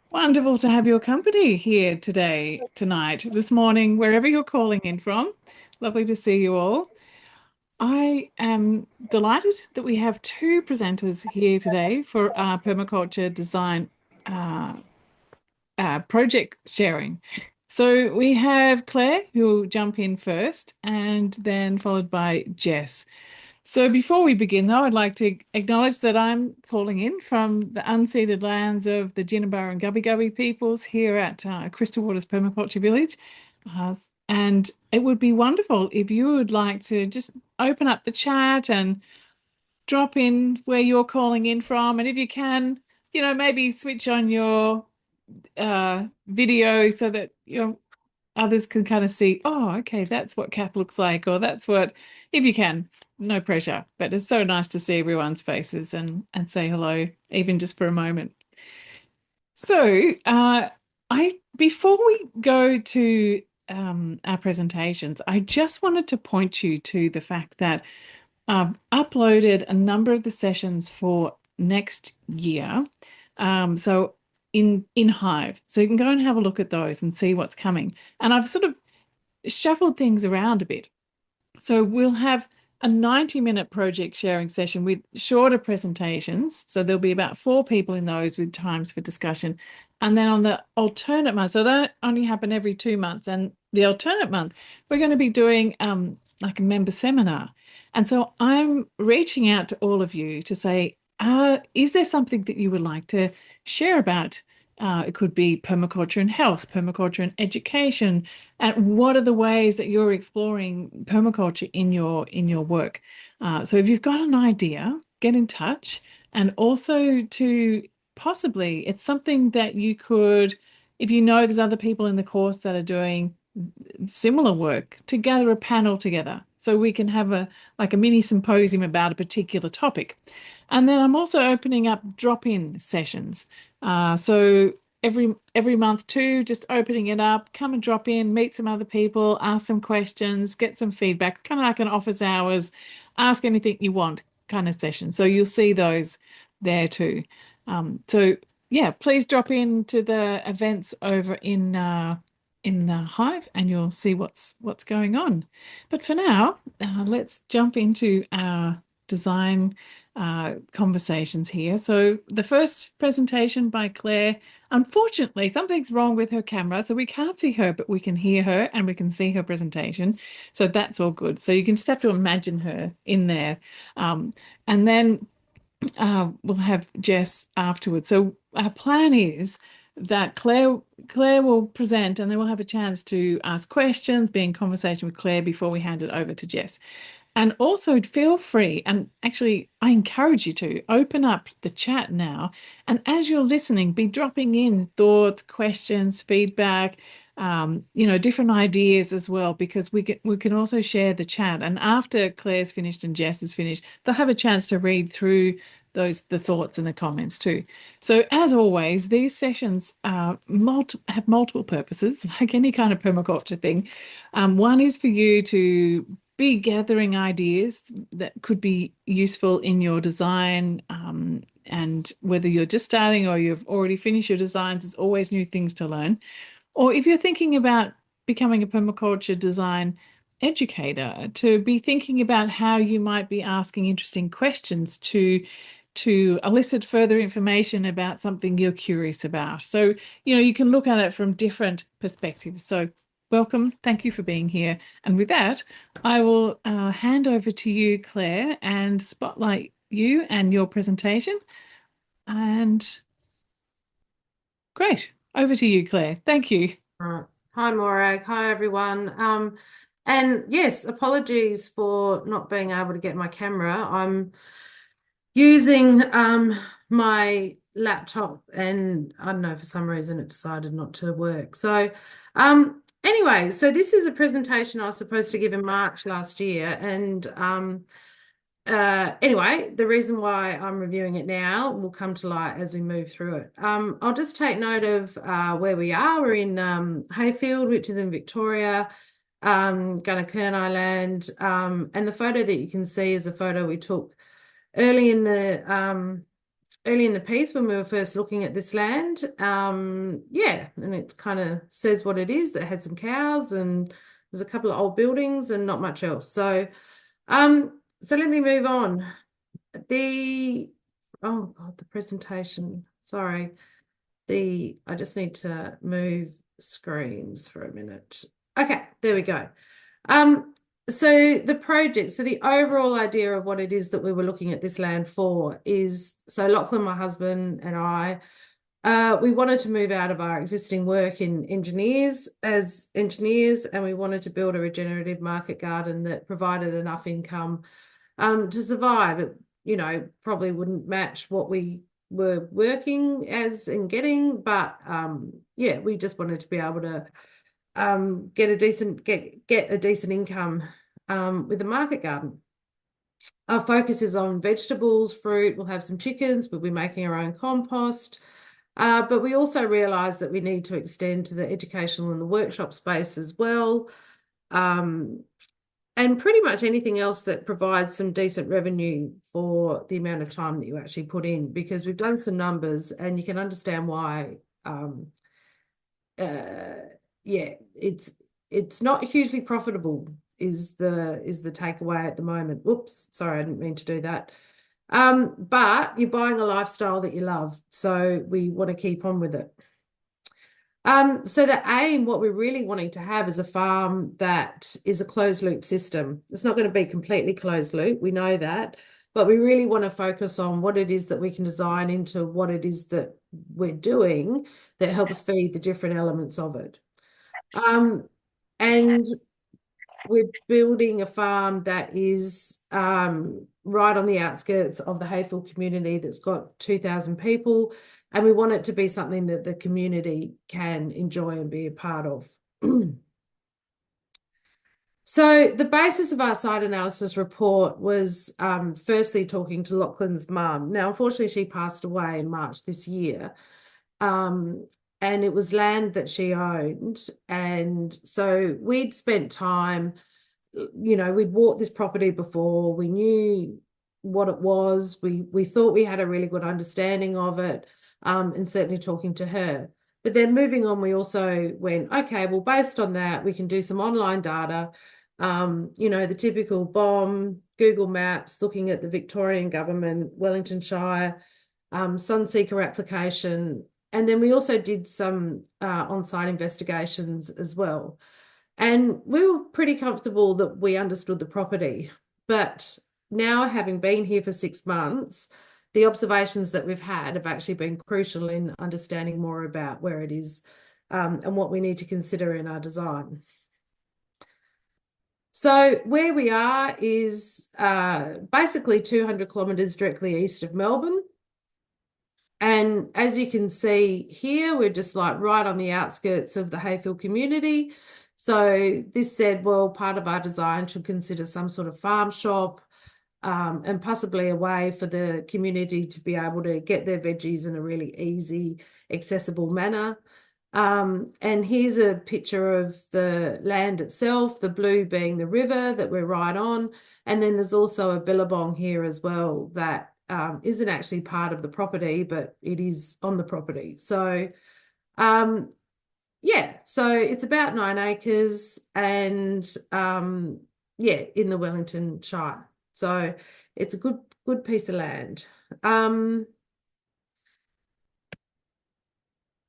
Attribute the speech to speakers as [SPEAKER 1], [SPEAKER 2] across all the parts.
[SPEAKER 1] Wonderful to have your company here today, tonight, this morning, wherever you're calling in from. Lovely to see you all. I am delighted that we have two presenters here today for our permaculture design uh, project sharing. So we have Claire, who will jump in first, and then followed by Jess. So before we begin, though, I'd like to acknowledge that I'm calling in from the unceded lands of the Jinnabur and Gubbi Gubbi peoples here at Crystal Waters Permaculture Village. Uh, and it would be wonderful if you would like to just open up the chat and drop in where you're calling in from. And if you can, maybe switch on your video so that others can kind of see, oh, okay, that's what Kath looks like, or that's what, if you can, no pressure. But it's so nice to see everyone's faces and say hello, even just for a moment. So, I before we go to our presentations, I just wanted to point you to the fact that I've uploaded a number of the sessions for next year. So in Hive. So you can go and have a look at those and see what's coming. And I've sort of shuffled things around a bit. So we'll have a 90-minute project sharing session with shorter presentations. So there'll be about four people in those with times for discussion. And then on the alternate month, so that only happen every 2 months. And the alternate month, we're going to be doing like a member seminar. And so I'm reaching out to all of you to say, is there something that you would like to share about? It could be permaculture and health, permaculture and education, and what are the ways that you're exploring permaculture in your work? So if you've got an idea, get in touch. And also to possibly, it's something that you could, if you know there's other people in the course that are doing similar work, to gather a panel together so we can have a like a mini symposium about a particular topic. And then I'm also opening up drop-in sessions. So every month too, just opening it up, come and drop in, meet some other people, ask some questions, get some feedback, kind of like an office hours, ask anything you want kind of session. So you'll see those there too. So yeah, please drop in to the events over in the Hive and you'll see what's going on. But for now, let's jump into our design conversations here. So the first presentation by Claire, unfortunately, something's wrong with her camera, so we can't see her, but we can hear her and we can see her presentation. So that's all good. So you can just have to imagine her in there. And then we'll have Jess afterwards. So our plan is that Claire will present and then we'll have a chance to ask questions, be in conversation with Claire before we hand it over to Jess. And also feel free, and actually, I encourage you to open up the chat now. And as you're listening, be dropping in thoughts, questions, feedback, different ideas as well, because we can also share the chat. And after Claire's finished and Jess is finished, they'll have a chance to read through the thoughts and the comments too. So as always, these sessions have multiple purposes, like any kind of permaculture thing. One is for you to be gathering ideas that could be useful in your design. And whether you're just starting or you've already finished your designs, there's always new things to learn. Or if you're thinking about becoming a permaculture design educator, to be thinking about how you might be asking interesting questions to elicit further information about something you're curious about. So, you can look at it from different perspectives. So welcome. Thank you for being here. And with that, I will hand over to you, Claire, and spotlight you and your presentation. And great. Over to you, Claire. Thank you.
[SPEAKER 2] Right. Hi, Morag. Hi, everyone. And yes, apologies for not being able to get my camera. I'm using my laptop, and I don't know, for some reason it decided not to work. So anyway, so this is a presentation I was supposed to give in March last year, and anyway, the reason why I'm reviewing it now will come to light as we move through it. I'll just take note of where we are. We're in Hayfield, which is in Victoria, Gunnakern Island, and the photo that you can see is a photo we took early in the early in the piece when we were first looking at this land. Yeah, and it kind of says what it is. That had some cows and there's a couple of old buildings and not much else. So let me move on. The oh God, the presentation. Sorry. I just need to move screens for a minute. Okay, there we go. Um, so the overall idea of what it is that we were looking at this land for is, so Lachlan, my husband, and I, we wanted to move out of our existing work in engineers as engineers, and we wanted to build a regenerative market garden that provided enough income to survive. It, probably wouldn't match what we were working as and getting, but yeah, we just wanted to be able to get a decent income with a market garden. Our focus is on vegetables, fruit. We'll have some chickens. We'll be making our own compost. But we also realise that we need to extend to the educational and the workshop space as well. And pretty much anything else that provides some decent revenue for the amount of time that you actually put in, because we've done some numbers and you can understand why yeah, it's not hugely profitable is the takeaway at the moment. Oops, sorry, I didn't mean to do that. But you're buying a lifestyle that you love, so we want to keep on with it. So the aim, what we're really wanting to have is a farm that is a closed loop system. It's not going to be completely closed loop, we know that, but we really want to focus on what it is that we can design into what it is that we're doing that helps feed the different elements of it. And we're building a farm that is right on the outskirts of the Hayfield community that's got 2,000 people, and we want it to be something that the community can enjoy and be a part of. So the basis of our site analysis report was firstly talking to Lachlan's mum. Now, unfortunately, she passed away in March this year. And it was land that she owned. And so we'd spent time, we'd walked this property before. We knew what it was. We thought we had a really good understanding of it, and certainly talking to her. But then moving on, we also went, okay, well, based on that, we can do some online data, the typical BOM, Google Maps, looking at the Victorian government, Wellington Shire, Sunseeker application. And then we also did some on-site investigations as well. And we were pretty comfortable that we understood the property. But now, having been here for 6 months, the observations that we've had have actually been crucial in understanding more about where it is and what we need to consider in our design. So where we are is basically 200 kilometres directly east of Melbourne. And as you can see here, we're just like right on the outskirts of the Hayfield community. So this said, well, part of our design should consider some sort of farm shop and possibly a way for the community to be able to get their veggies in a really easy, accessible manner. And here's a picture of the land itself, the blue being the river that we're right on. And then there's also a billabong here as well that isn't actually part of the property, but it is on the property. So, yeah, so it's about 9 acres and, yeah, in the Wellington Shire. So it's a good piece of land.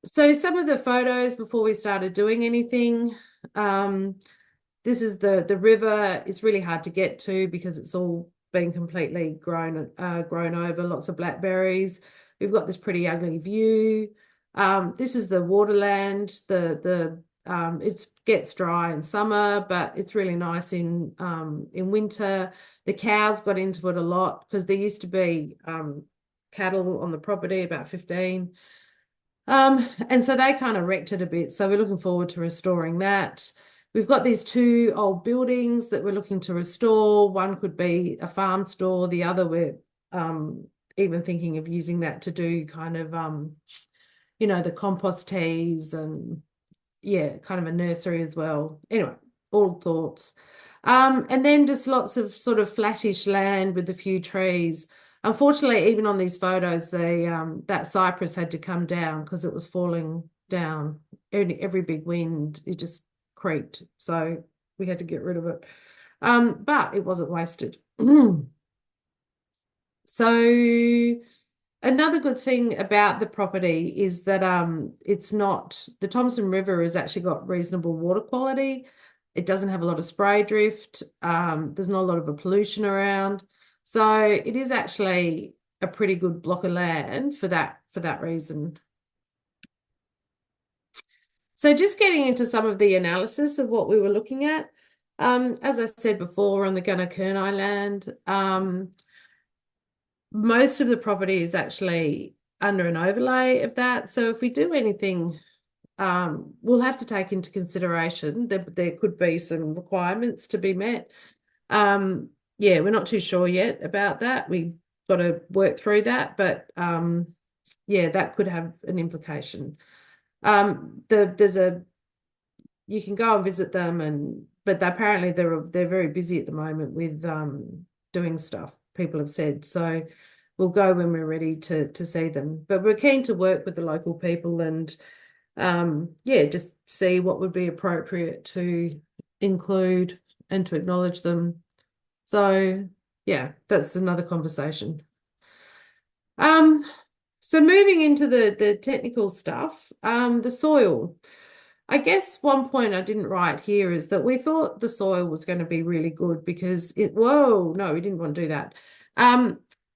[SPEAKER 2] So some of the photos before we started doing anything, this is the river. It's really hard to get to because it's all been completely grown over, lots of blackberries. We've got this pretty ugly view. This is the waterland. It gets dry in summer, but it's really nice in winter. The cows got into it a lot because there used to be cattle on the property, about 15. And so they kind of wrecked it a bit. So we're looking forward to restoring that. We've got these 2 old buildings that we're looking to restore. One could be a farm store. The other, we're even thinking of using that to do kind of, the compost teas and, yeah, kind of a nursery as well. Anyway, all thoughts. And then just lots of sort of flattish land with a few trees. Unfortunately, even on these photos, that cypress had to come down because it was falling down. Every big wind, it just creaked. So we had to get rid of it. But it wasn't wasted. So another good thing about the property is that it's not the Thompson River has actually got reasonable water quality. It doesn't have a lot of spray drift. There's not a lot of pollution around. So it is actually a pretty good block of land for that reason. So just getting into some of the analysis of what we were looking at. As I said before, on the Gunnarkernai land, most of the property is actually under an overlay of that. So if we do anything, we'll have to take into consideration that there could be some requirements to be met. Yeah, we're not too sure yet about that. We've got to work through that, but yeah, that could have an implication. There's a you can go and visit them, but apparently they're very busy at the moment with doing stuff, people have said. So we'll go when we're ready to see them. But we're keen to work with the local people and yeah, just see what would be appropriate to include and to acknowledge them. So yeah, that's another conversation. Um, so moving into the technical stuff, the soil. I guess one point I didn't write here is that we thought the soil was going to be really good because whoa, no, we didn't want to do that.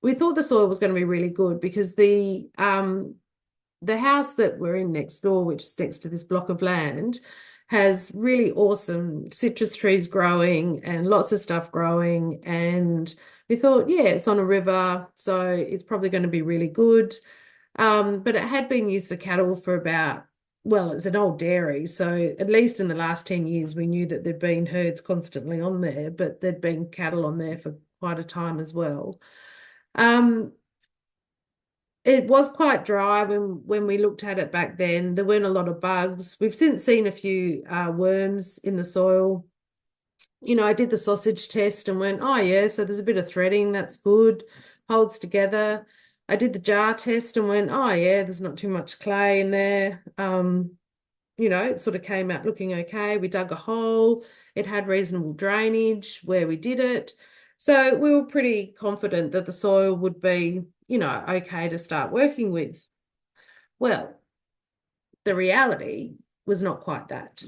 [SPEAKER 2] We thought the soil was going to be really good because the house that we're in next door, which is next to this block of land, has really awesome citrus trees growing and lots of stuff growing. And we thought, yeah, it's on a river, so it's probably going to be really good. But it had been used for cattle for about, well, it's an old dairy. So at least in the last 10 years, we knew that there'd been herds constantly on there, but there'd been cattle on there for quite a time as well. It was quite dry when we looked at it back then. There weren't a lot of bugs. We've since seen a few worms in the soil. You know, I did the sausage test and went, oh yeah, so there's a bit of threading, that's good, holds together. I did the jar test and went, oh yeah, there's not too much clay in there. You know, it sort of came out looking okay. We dug a hole. It had reasonable drainage where we did it. So we were pretty confident that the soil would be, you know, okay to start working with. Well, the reality was not quite that.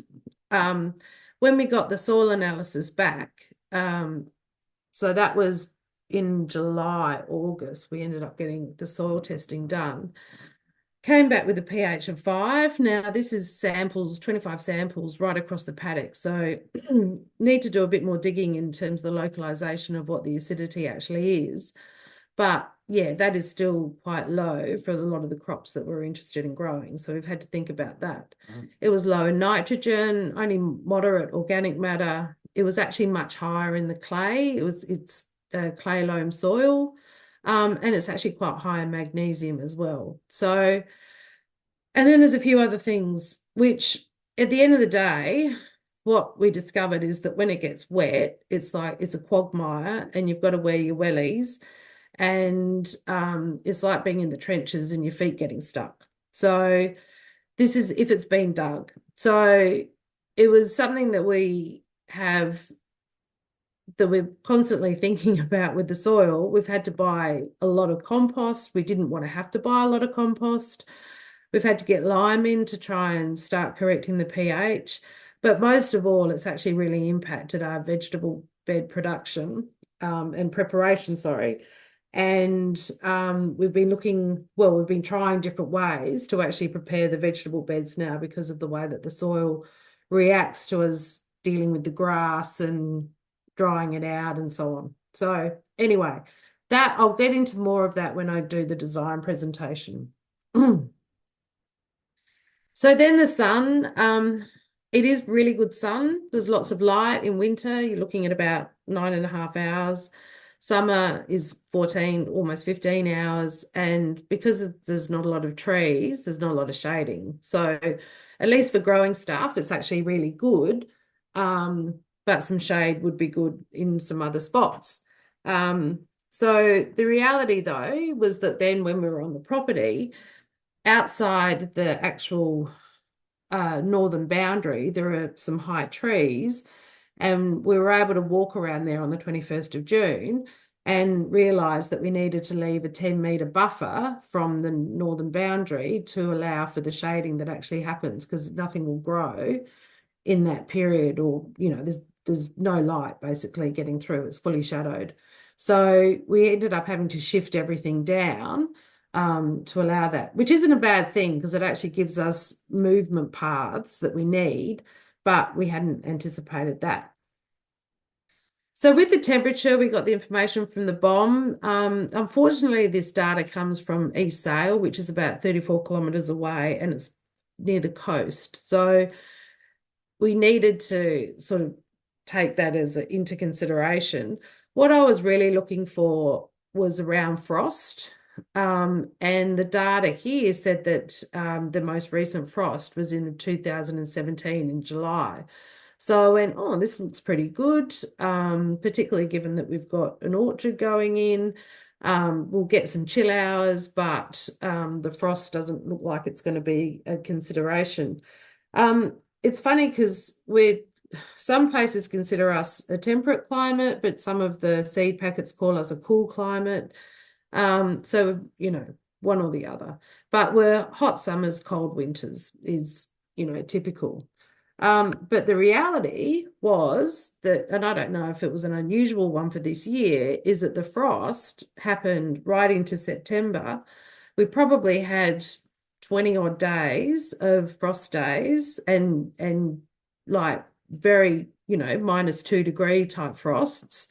[SPEAKER 2] When we got the soil analysis back, so that was in July, August, we ended up getting the soil testing done. Came back with a pH of 5. Now, this is samples, 25 samples right across the paddock. So need to do a bit more digging in terms of the localization of what the acidity actually is. But yeah, that is still quite low for a lot of the crops that we're interested in growing. So we've had to think about that. It was low in nitrogen, only moderate organic matter. It was actually much higher in the clay. It's clay loam soil. And it's actually quite high in magnesium as well. So, and then there's a few other things, which at the end of the day, what we discovered is that when it gets wet, it's like it's a quagmire and you've got to wear your wellies. And it's like being in the trenches and your feet getting stuck. So this is if it's been dug. So it was something that we're constantly thinking about with the soil. We've had to buy a lot of compost. We didn't want to have to buy a lot of compost. We've had to get lime in to try and start correcting the pH. But most of all, it's actually really impacted our vegetable bed production and preparation, sorry. And we've been trying different ways to actually prepare the vegetable beds now because of the way that the soil reacts to us dealing with the grass and drying it out and so on. So anyway, that I'll get into more of that when I do the design presentation. So then the sun, it is really good sun. There's lots of light in winter. You're looking at about 9.5 hours. Summer is 14, almost 15 hours. And because there's not a lot of trees, there's not a lot of shading. So at least for growing stuff, it's actually really good. But some shade would be good in some other spots. So the reality, though, was that then when we were on the property, outside the actual northern boundary, there are some high trees, and we were able to walk around there on the 21st of June and realised that we needed to leave a 10-metre buffer from the northern boundary to allow for the shading that actually happens, because nothing will grow in that period, or there's no light basically getting through. It's fully shadowed. So we ended up having to shift everything down to allow that, which isn't a bad thing because it actually gives us movement paths that we need, but we hadn't anticipated that. So with the temperature, we got the information from the BOM. Unfortunately, this data comes from East Sale, which is about 34 kilometres away, and it's near the coast. So we needed to sort of take that into consideration. What I was really looking for was around frost. And the data here said that the most recent frost was in 2017 in July. So I went, oh, this looks pretty good, particularly given that we've got an orchard going in. We'll get some chill hours, but the frost doesn't look like it's going to be a consideration. It's funny because some places consider us a temperate climate, but some of the seed packets call us a cool climate. So, one or the other. But we're hot summers, cold winters is, typical. But the reality was that, and I don't know if it was an unusual one for this year, is that the frost happened right into September. We probably had 20 odd days of frost days, and like very, -2 degree type frosts.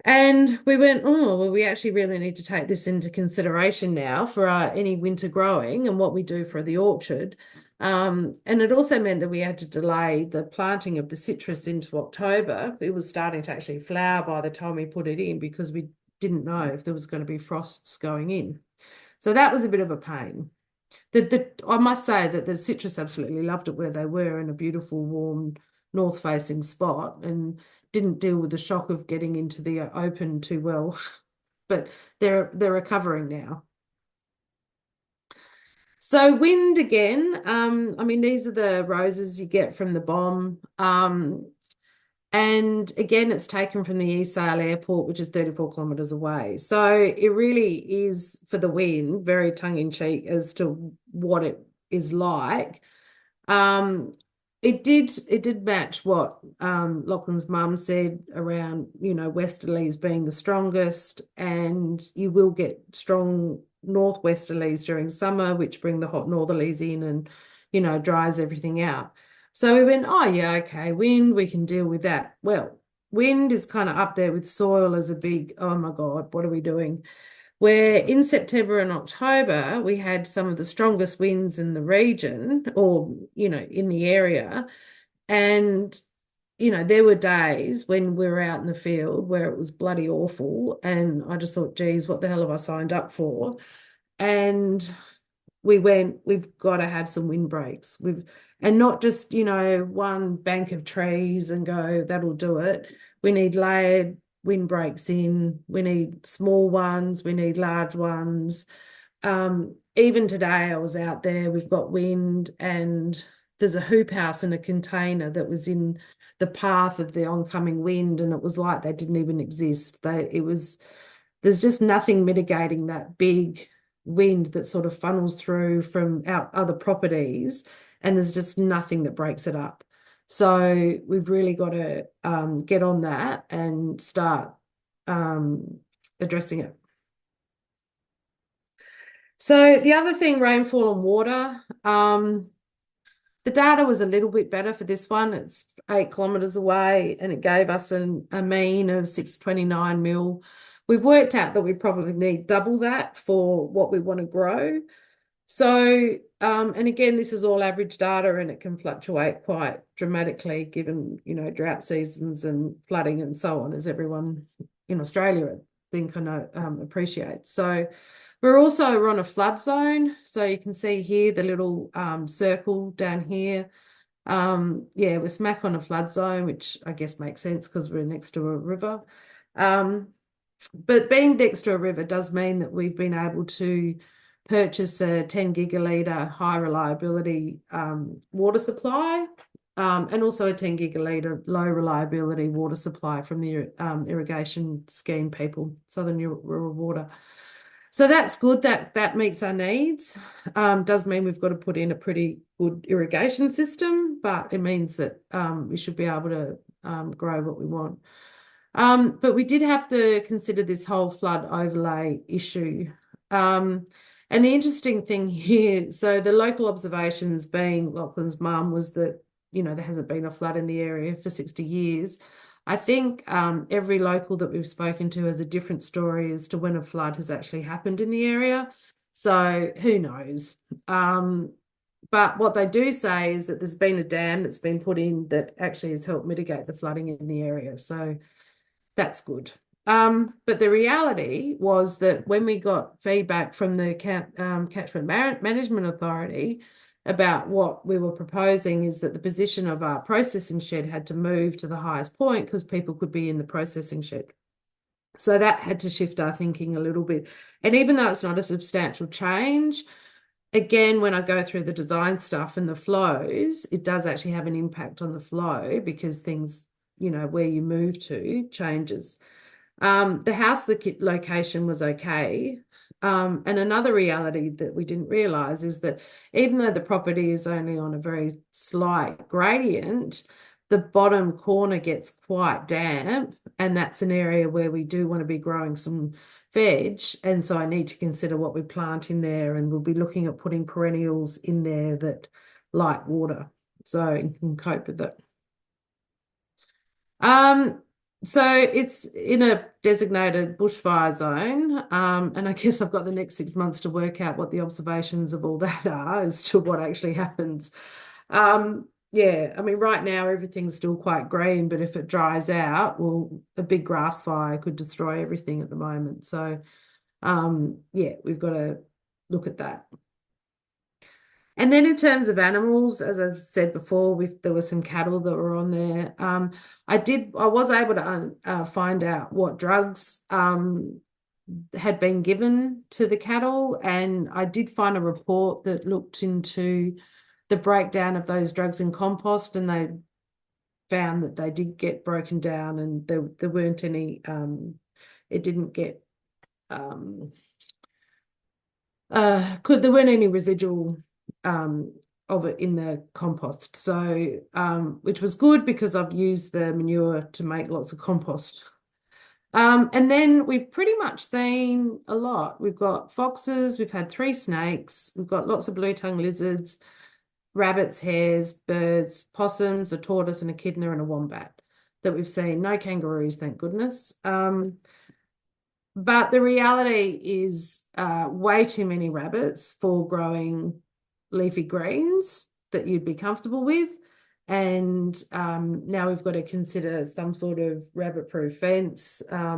[SPEAKER 2] And we went, oh, well, we actually really need to take this into consideration now for any winter growing and what we do for the orchard. And it also meant that we had to delay the planting of the citrus into October. It was starting to actually flower by the time we put it in because we didn't know if there was going to be frosts going in. So that was a bit of a pain. I must say that the citrus absolutely loved it where they were, in a beautiful, warm, north-facing spot, and didn't deal with the shock of getting into the open too well. But they're recovering now. So wind again. I mean, these are the roses you get from the BOM. And again, it's taken from the East Sale Airport, which is 34 kilometres away. So it really is, for the wind, very tongue-in-cheek as to what it is like. It did match what Lachlan's mum said around, westerlies being the strongest, and you will get strong northwesterlies during summer, which bring the hot northerlies in and, dries everything out. So we went, oh, yeah, okay, wind, we can deal with that. Well, wind is kind of up there with soil as a big, oh my God, what are we doing? Where in September and October, we had some of the strongest winds in the region, or, in the area. And, there were days when we were out in the field where it was bloody awful. And I just thought, geez, what the hell have I signed up for? And we've got to have some windbreaks. And not just, one bank of trees and go, that'll do it. We need layered windbreaks in. We need small ones. We need large ones. Even today, I was out there, we've got wind, and there's a hoop house in a container that was in the path of the oncoming wind, and it was like they didn't even exist. There's just nothing mitigating that big wind that sort of funnels through from out other properties, and there's just nothing that breaks it up. So we've really got to get on that and start addressing it. So the other thing, rainfall and water. The data was a little bit better for this one. It's 8 kilometres away, and it gave us a mean of 629 mil. We've worked out that we probably need double that for what we want to grow. So, and again, this is all average data, and it can fluctuate quite dramatically given, drought seasons and flooding and so on, as everyone in Australia, I think, appreciates. So we're on a flood zone. So you can see here the little circle down here. Yeah, we're smack on a flood zone, which I guess makes sense because we're next to a river. But being next to a river does mean that we've been able to purchase a 10 gigalitre high reliability water supply, and also a 10 gigalitre low reliability water supply from the irrigation scheme people, Southern Rural Water. So that's good. That meets our needs. Does mean we've got to put in a pretty good irrigation system, but it means that we should be able to grow what we want. But we did have to consider this whole flood overlay issue. And the interesting thing here, so the local observations being Lachlan's mum was that, there hasn't been a flood in the area for 60 years. I think every local that we've spoken to has a different story as to when a flood has actually happened in the area. So who knows? But what they do say is that there's been a dam that's been put in that actually has helped mitigate the flooding in the area. So that's good. But the reality was that when we got feedback from the Catchment Management Authority about what we were proposing, is that the position of our processing shed had to move to the highest point because people could be in the processing shed. So that had to shift our thinking a little bit. And even though it's not a substantial change, again, when I go through the design stuff and the flows, it does actually have an impact on the flow because things, where you move to changes. The house location was okay. And another reality that we didn't realise is that even though the property is only on a very slight gradient, the bottom corner gets quite damp, and that's an area where we do want to be growing some veg. And so I need to consider what we plant in there, and we'll be looking at putting perennials in there that like water, so you can cope with it. So it's in a designated bushfire zone, and I guess I've got the next 6 months to work out what the observations of all that are as to what actually happens. Yeah, I mean, right now everything's still quite green, but if it dries out, well, a big grass fire could destroy everything at the moment. So, yeah, we've got to look at that. And then in terms of animals, as I've said before, there were some cattle that were on there. I was able to find out what drugs had been given to the cattle, and I did find a report that looked into the breakdown of those drugs in compost, and they found that they did get broken down, and there weren't any. It didn't get. There weren't any residual of it in the compost. So, which was good because I've used the manure to make lots of compost. And then we've pretty much seen a lot. We've got foxes, we've had 3 snakes, we've got lots of blue-tongued lizards, rabbits, hares, birds, possums, a tortoise, and echidna, and a wombat that we've seen. No kangaroos, thank goodness. But the reality is way too many rabbits for growing leafy greens that you'd be comfortable with. And now we've got to consider some sort of rabbit-proof fence. I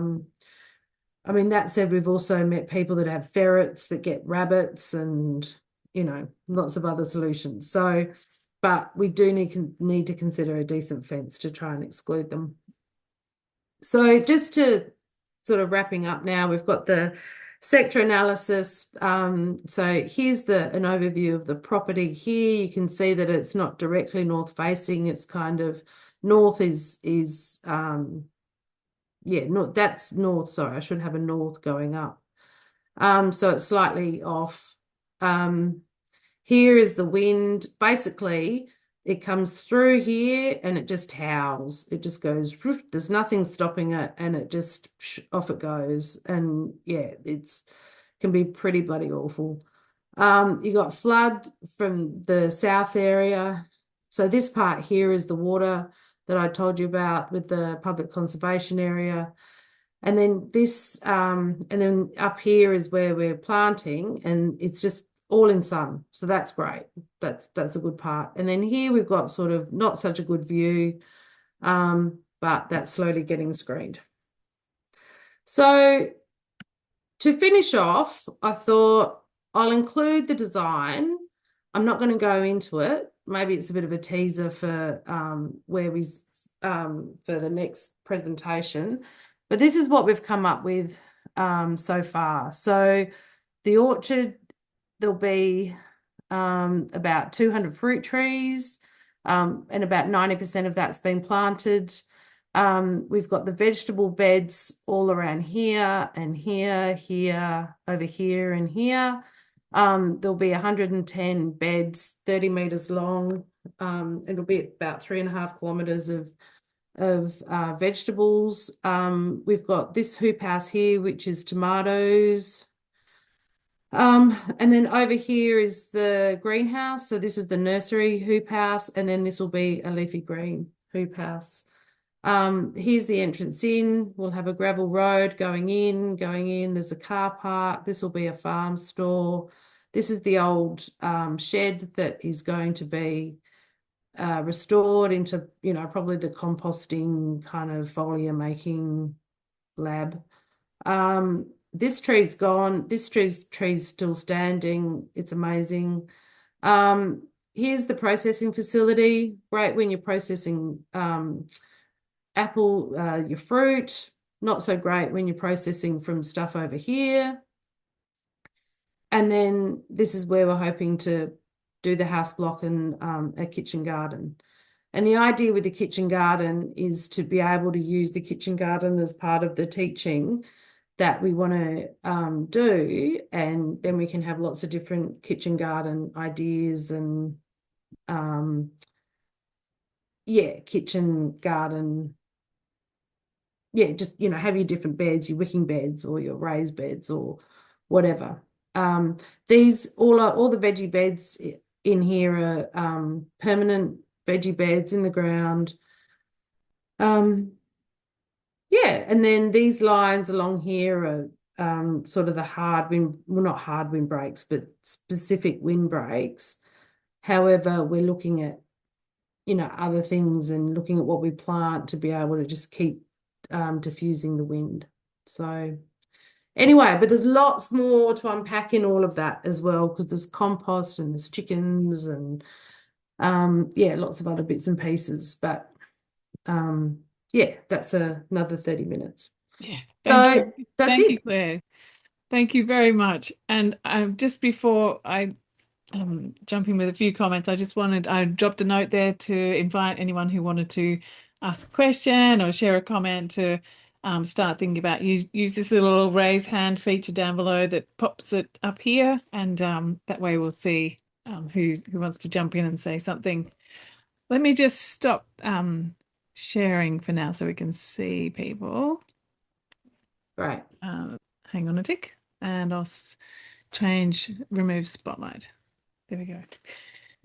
[SPEAKER 2] mean, that said, we've also met people that have ferrets that get rabbits and, lots of other solutions. So, but we do need to consider a decent fence to try and exclude them. So just to sort of wrapping up now, we've got the sector analysis. So here's an overview of the property here. You can see that it's not directly north facing. It's kind of north that's north. Sorry, I should have a north going up. So it's slightly off. Here is the wind. Basically, it comes through here and it just howls. It just goes, there's nothing stopping it, and it just off it goes. And yeah, can be pretty bloody awful. You got flood from the south area. So this part here is the water that I told you about with the public conservation area. And then and then up here is where we're planting, and it's just all in sun. So that's great. That's a good part. And then here we've got sort of not such a good view, but that's slowly getting screened. So to finish off, I thought I'll include the design. I'm not going to go into it. Maybe it's a bit of a teaser for for the next presentation. But this is what we've come up with so far. So the orchard, there'll be about 200 fruit trees, and about 90% of that's been planted. We've got the vegetable beds all around here and here, here, over here, and here. There'll be 110 beds, 30 meters long. It'll be about 3.5 kilometers of vegetables. We've got this hoop house here, which is tomatoes. And then over here is the greenhouse. So this is the nursery hoop house, and then this will be a leafy green hoop house. Here's the entrance in. We'll have a gravel road going in, going in. There's a car park. This will be a farm store. This is the old shed that is going to be restored into, probably the composting kind of foliar making lab. This tree's gone. This tree's still standing. It's amazing. Here's the processing facility. Great when you're processing apple, your fruit. Not so great when you're processing from stuff over here. And then this is where we're hoping to do the house block and a kitchen garden. And the idea with the kitchen garden is to be able to use the kitchen garden as part of the teaching that we want to do. And then we can have lots of different kitchen garden ideas and, kitchen garden. Yeah, just, have your different beds, your wicking beds or your raised beds or whatever. These all the veggie beds in here are permanent veggie beds in the ground. And then these lines along here are sort of the hard wind, well, not hard wind breaks, but specific wind breaks. However, we're looking at, other things and looking at what we plant to be able to just keep diffusing the wind. So anyway, but there's lots more to unpack in all of that as well, because there's compost and there's chickens and lots of other bits and pieces. But that's another 30 minutes.
[SPEAKER 1] Yeah, thank you.
[SPEAKER 2] So that's
[SPEAKER 1] Thank you,
[SPEAKER 2] it.
[SPEAKER 1] Claire. Thank you very much. And just before I jump in with a few comments, I dropped a note there to invite anyone who wanted to ask a question or share a comment to start thinking about use this little raise hand feature down below that pops it up here, and that way we'll see who wants to jump in and say something. Let me just stop sharing for now so we can see people.
[SPEAKER 2] Right.
[SPEAKER 1] Hang on a tick, and I'll remove spotlight. There we go.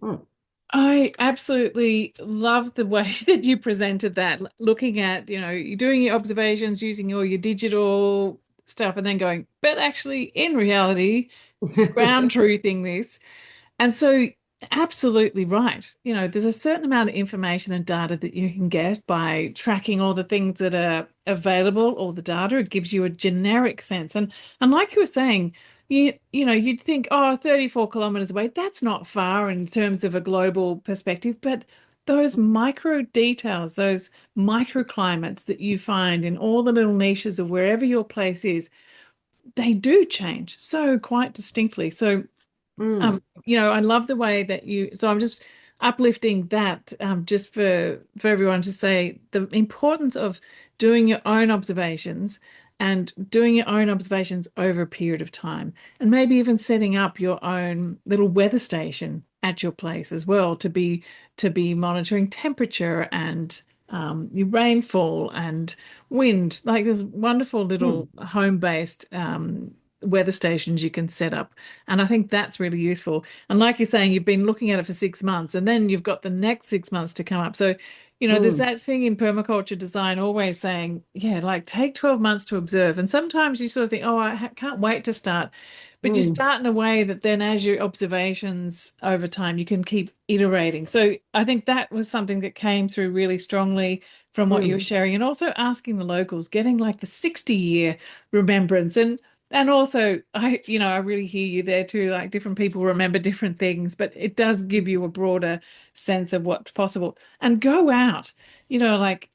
[SPEAKER 2] Mm.
[SPEAKER 1] I absolutely love the way that you presented that, looking at, you're doing your observations using all your digital stuff and then going, but actually in reality, ground truthing this. And so absolutely right. There's a certain amount of information and data that you can get by tracking all the things that are available, all the data. It gives you a generic sense. And like you were saying, you'd think, oh, 34 kilometers away, that's not far in terms of a global perspective, but those micro details, those microclimates that you find in all the little niches of wherever your place is, they do change so quite distinctly. So I love the way that so I'm just uplifting that just for everyone to say the importance of doing your own observations and doing your own observations over a period of time, and maybe even setting up your own little weather station at your place as well to be monitoring temperature and your rainfall and wind. Like there's wonderful little home-based weather stations you can set up. And I think that's really useful. And like you're saying, you've been looking at it for 6 months and then you've got the next 6 months to come up. So, there's that thing in permaculture design always saying, yeah, like take 12 months to observe. And sometimes you sort of think, oh, I can't wait to start. But you start in a way that then as your observations over time, you can keep iterating. So I think that was something that came through really strongly from what you were sharing, and also asking the locals, getting like the 60-year remembrance. And also, I really hear you there too. Like different people remember different things, but it does give you a broader sense of what's possible. And go out, like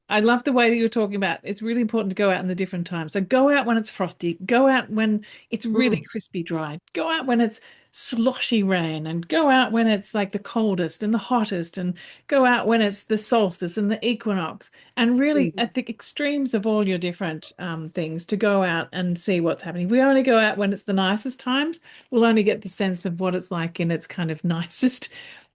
[SPEAKER 1] I love the way that you're talking about. It's really important to go out in the different times. So go out when it's frosty, go out when it's really
[SPEAKER 2] Mm,
[SPEAKER 1] crispy dry, go out when it's sloshy rain, and go out when it's like the coldest and the hottest, and go out when it's the solstice and the equinox, and really
[SPEAKER 2] mm.
[SPEAKER 1] at the extremes of all your different things to go out and see what's happening. If we only go out when it's the nicest times, we'll only get the sense of what it's like in its kind of nicest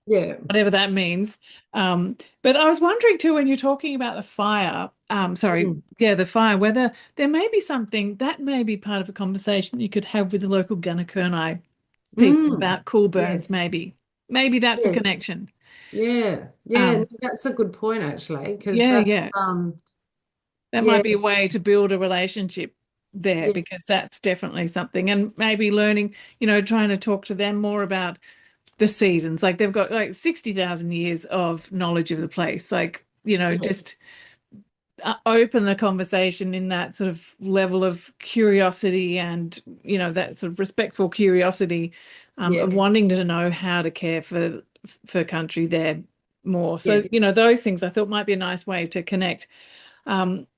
[SPEAKER 2] Yeah.
[SPEAKER 1] whatever that means. But I was wondering too, when you're talking about the fire, sorry,
[SPEAKER 2] Mm.
[SPEAKER 1] yeah, the fire, whether there may be something that may be part of a conversation you could have with the local Gunnakernai people
[SPEAKER 2] Mm.
[SPEAKER 1] about cool burns,
[SPEAKER 2] Yes.
[SPEAKER 1] maybe. Maybe that's a
[SPEAKER 2] Yes.
[SPEAKER 1] connection.
[SPEAKER 2] Yeah. Yeah. No,
[SPEAKER 1] Um,
[SPEAKER 2] that's a good point actually, because
[SPEAKER 1] yeah,
[SPEAKER 2] that's
[SPEAKER 1] yeah. That
[SPEAKER 2] yeah,
[SPEAKER 1] might be a way to build a relationship there
[SPEAKER 2] yeah,
[SPEAKER 1] because that's definitely something. And maybe learning, trying to talk to them more about the seasons. Like they've got like 60,000 years of knowledge of the place. Like,
[SPEAKER 2] yeah,
[SPEAKER 1] just open the conversation in that sort of level of curiosity and, that sort of respectful curiosity
[SPEAKER 2] yeah,
[SPEAKER 1] of wanting to know how to care for country there more.
[SPEAKER 2] yeah,
[SPEAKER 1] So, those things I thought might be a nice way to connect. Um,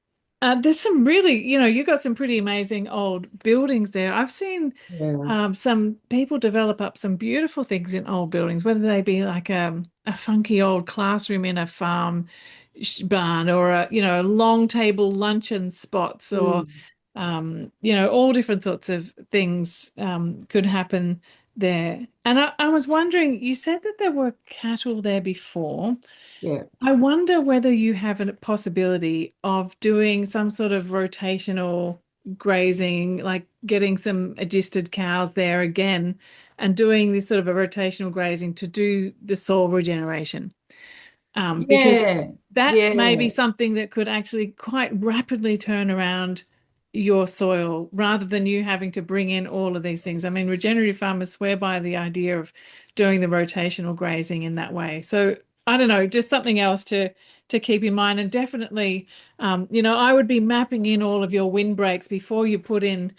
[SPEAKER 1] there's some really, you got some pretty amazing old buildings there. I've seen
[SPEAKER 2] yeah.
[SPEAKER 1] some people develop up some beautiful things in old buildings, whether they be like a funky old classroom in a farm barn or a long table luncheon spots or,
[SPEAKER 2] Mm.
[SPEAKER 1] all different sorts of things could happen there. And I was wondering, you said that there were cattle there before.
[SPEAKER 2] Yeah.
[SPEAKER 1] I wonder whether you have a possibility of doing some sort of rotational grazing, like getting some adjusted cows there again and doing this sort of a rotational grazing to do the soil regeneration. Because
[SPEAKER 2] Yeah.
[SPEAKER 1] that may be
[SPEAKER 2] Yeah.
[SPEAKER 1] something that could actually quite rapidly turn around your soil rather than you having to bring in all of these things. I mean, regenerative farmers swear by the idea of doing the rotational grazing in that way. So I don't know, just something else to keep in mind. And definitely, I would be mapping in all of your windbreaks before you put in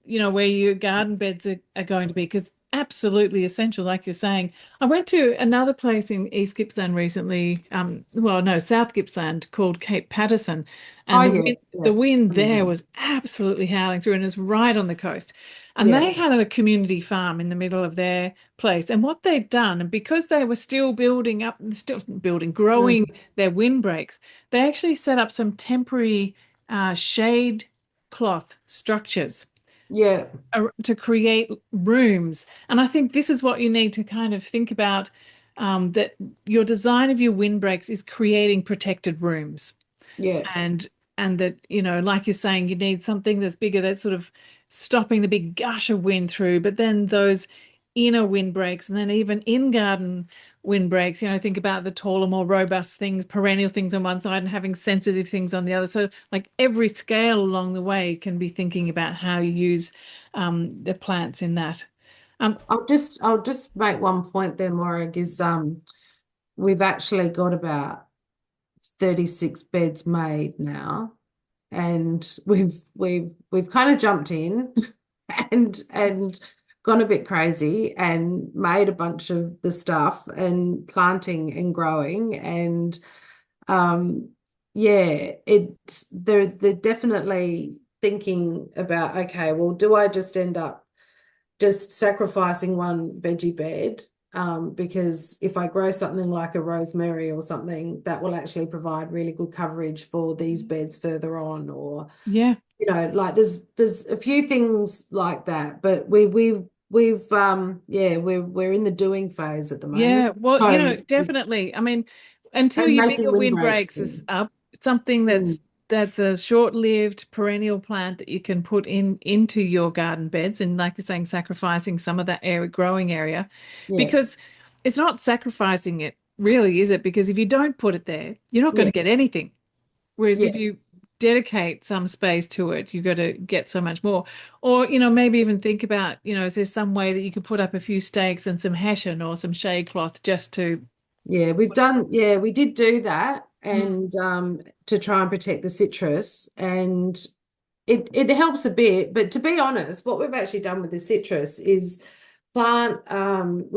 [SPEAKER 1] where your garden beds are going to be, because absolutely essential, like you're saying. I went to another place in East Gippsland recently, well, no, South Gippsland called Cape Patterson,
[SPEAKER 2] Oh
[SPEAKER 1] and the
[SPEAKER 2] yeah.
[SPEAKER 1] wind,
[SPEAKER 2] Yeah.
[SPEAKER 1] the wind there
[SPEAKER 2] Mhm.
[SPEAKER 1] was absolutely howling through, and it's right on the coast. And
[SPEAKER 2] Yeah.
[SPEAKER 1] they had a community farm in the middle of their place. And what they'd done, and because they were still building up, still building, growing
[SPEAKER 2] Mm.
[SPEAKER 1] their windbreaks, they actually set up some temporary shade cloth structures
[SPEAKER 2] Yeah.
[SPEAKER 1] to create rooms. And I think this is what you need to kind of think about, that your design of your windbreaks is creating protected rooms.
[SPEAKER 2] Yeah.
[SPEAKER 1] And that, like you're saying, you need something that's bigger, that's sort of stopping the big gush of wind through, but then those inner windbreaks, and then even in garden windbreaks, think about the taller, more robust things, perennial things on one side and having sensitive things on the other. So like every scale along the way can be thinking about how you use the plants in that. Um,
[SPEAKER 2] I'll just make one point there, Morag, is we've actually got about 36 beds made now, and we've kind of jumped in and gone a bit crazy and made a bunch of the stuff and planting and growing and um yeah, they're definitely thinking about, okay, well, do I just end up just sacrificing one veggie bed, because if I grow something like a rosemary or something, that will actually provide really good coverage for these beds further on, or
[SPEAKER 1] yeah.
[SPEAKER 2] like there's a few things like that, but we've yeah, we're in the doing phase at the moment.
[SPEAKER 1] Yeah, well,
[SPEAKER 2] So
[SPEAKER 1] definitely. I mean, until
[SPEAKER 2] and
[SPEAKER 1] your
[SPEAKER 2] making
[SPEAKER 1] bigger
[SPEAKER 2] windbreaks
[SPEAKER 1] windbreaks is
[SPEAKER 2] and
[SPEAKER 1] up, something
[SPEAKER 2] mm,
[SPEAKER 1] that's a short-lived perennial plant that you can put into your garden beds, and like you're saying, sacrificing some of that area, growing area,
[SPEAKER 2] yeah,
[SPEAKER 1] because it's not sacrificing it, really, is it? Because if you don't put it there, you're not going
[SPEAKER 2] yeah,
[SPEAKER 1] to get anything. Whereas
[SPEAKER 2] yeah,
[SPEAKER 1] if you dedicate some space to it, you've got to get so much more. Or, maybe even think about, is there some way that you could put up a few stakes and some hessian or some shade cloth just to
[SPEAKER 2] yeah, we did do that,
[SPEAKER 1] Mm.
[SPEAKER 2] and to try and protect the citrus, and it helps a bit. But to be honest, what we've actually done with the citrus is we